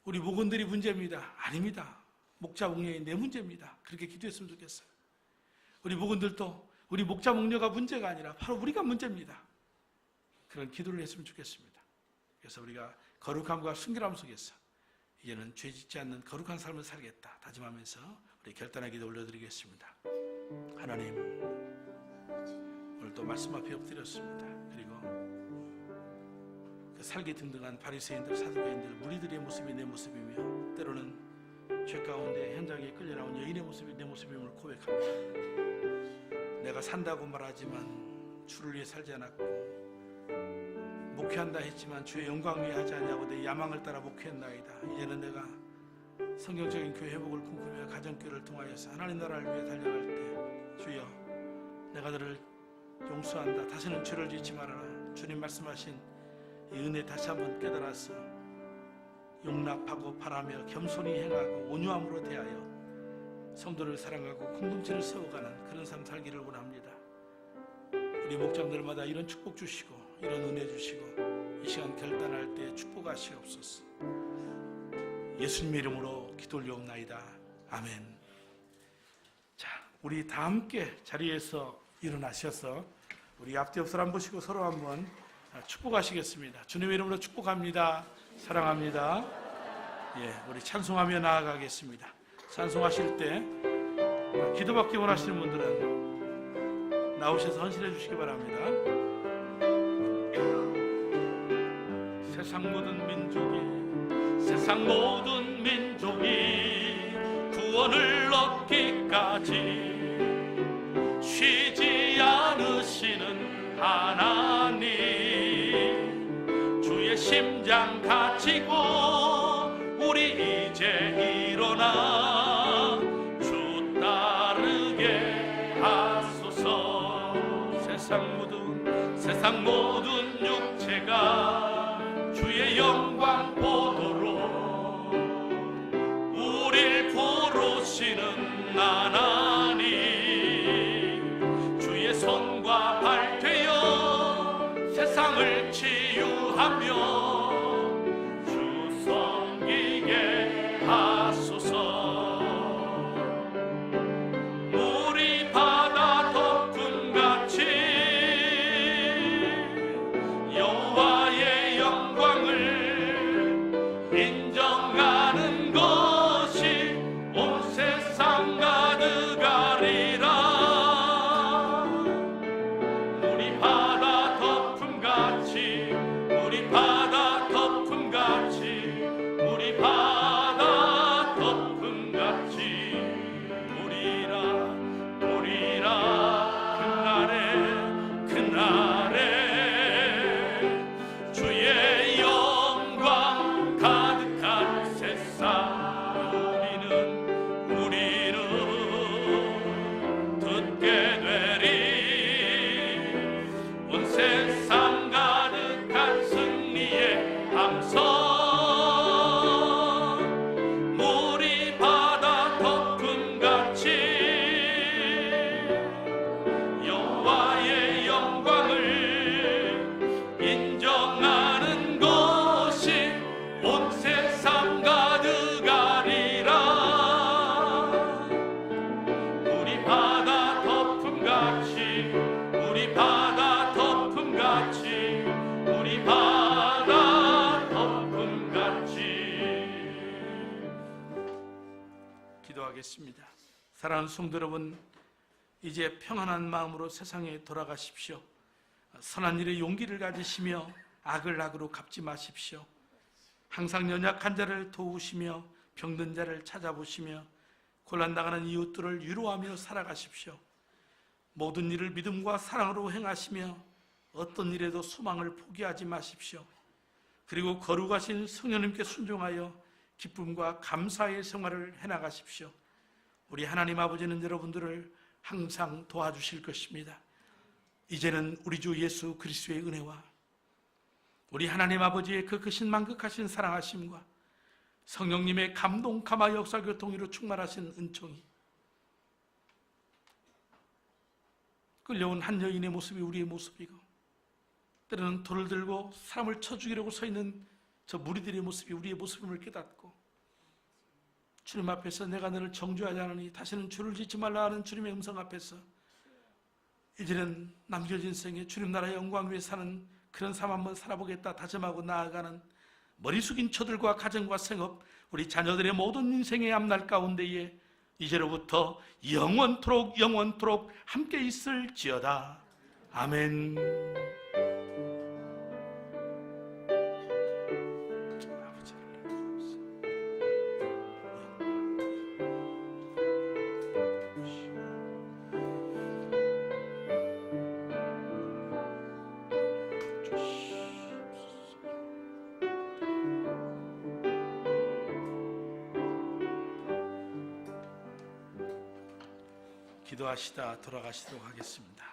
우리 목원들이 문제입니다. 아닙니다. 목자 목녀인 내 문제입니다. 그렇게 기도했으면 좋겠어요. 우리 목원들도 우리 목자 목녀가 문제가 아니라 바로 우리가 문제입니다. 그런 기도를 했으면 좋겠습니다. 그래서 우리가 거룩함과 순결함 속에서 이제는 죄 짓지 않는 거룩한 삶을 살겠다 다짐하면서 우리 결단의 기도 올려드리겠습니다. 하나님, 오늘 또 말씀 앞에 엎드렸습니다. 그리고 그 살기 등등한 바리새인들, 사두개인들, 무리들의 모습이 내 모습이며 때로는 죄 가운데 현장에 끌려나온 여인의 모습이 내 모습임을 고백합니다. 내가 산다고 말하지만 주를 위해 살지 않았고 목회한다 했지만 주의 영광 위해 하지 않냐고 내 야망을 따라 목회했나이다. 이제는 내가 성경적인 교회 회복을 꿈꾸며 가정교회를 통하여서 하나님 나라를 위해 달려갈 때 주여 내가 너를 용서한다. 다시는 죄를 짓지 말아라. 주님 말씀하신 이 은혜 다시 한번 깨달아서 용납하고 바라며 겸손히 행하고 온유함으로 대하여 성도를 사랑하고 공동체를 세워가는 그런 삶 살기를 원합니다. 우리 목장들마다 이런 축복 주시고 이런 은혜 주시고 이 시간 결단할 때 축복하시옵소서. 예수님 이름으로 기도 올려옵나이다. 아멘. 자, 우리 다 함께 자리에서 일어나셔서 우리 앞뒤 옆을 한번 보시고 서로 한번 축복하시겠습니다. 주님의 이름으로 축복합니다. 사랑합니다. 예, 우리 찬송하며 나아가겠습니다. 찬송하실 때 기도받기 원하시는 분들은 나오셔서 헌신해 주시기 바랍니다. 세상 모든 민족이 구원을 얻기까지 쉬지 않으시는 하나님, 주의 심장 가지고 우리 이제 일어나 주 따르게 하소서. 세상 모든 육체가 주의 영광 보도록 우릴 부르시는 하나님, 주의 손과 발 되어 세상을 치유하며 주 섬기게 하소서. 물이 바다 덮음같이 여호와의 영광을 인정하는 것이 온 세상 가득하리라. 물이 바다 덮음같이 물이 바다 덮음같이 물이 바다 덮음같이 우리라 그날에 주의 영광 가득한 세상 우리는 듣게 되리. 온 세상 가득한 승리의 함성. 물이 바다 덮음같이 여호와의 영광을 인정하는 것이 온 세상 가득하리라. 우리 바다 덮음같이 우리 바다 덮음같이 우리 바다 덮음같이. 기도하겠습니다. 사랑하는 성도 여러분, 이제 평안한 마음으로 세상에 돌아가십시오. 선한 일에 용기를 가지시며 악을 악으로 갚지 마십시오. 항상 연약한 자를 도우시며 병든 자를 찾아보시며 곤란당하는 이웃들을 위로하며 살아가십시오. 모든 일을 믿음과 사랑으로 행하시며 어떤 일에도 소망을 포기하지 마십시오. 그리고 거룩하신 성령님께 순종하여 기쁨과 감사의 생활을 해나가십시오. 우리 하나님 아버지는 여러분들을 항상 도와주실 것입니다. 이제는 우리 주 예수 그리스도의 은혜와 우리 하나님 아버지의 그 크신 만극하신 사랑하심과 성령님의 감동 감화 역사 교통으로 충만하신 은총이, 끌려온 한 여인의 모습이 우리의 모습이고 때로는 돌을 들고 사람을 쳐 죽이려고 서 있는 저 무리들의 모습이 우리의 모습임을 깨닫고 주님 앞에서 내가 너를 정죄하지 않으니 다시는 죄를 짓지 말라 하는 주님의 음성 앞에서 이제는 남겨진 생에 주님 나라의 영광 위에 사는 그런 삶 한번 살아보겠다 다짐하고 나아가는 머리 숙인 처들과 가정과 생업, 우리 자녀들의 모든 인생의 앞날 가운데에 이제로부터 영원토록 함께 있을지어다. 아멘. 기도하시다 돌아가시도록 하겠습니다.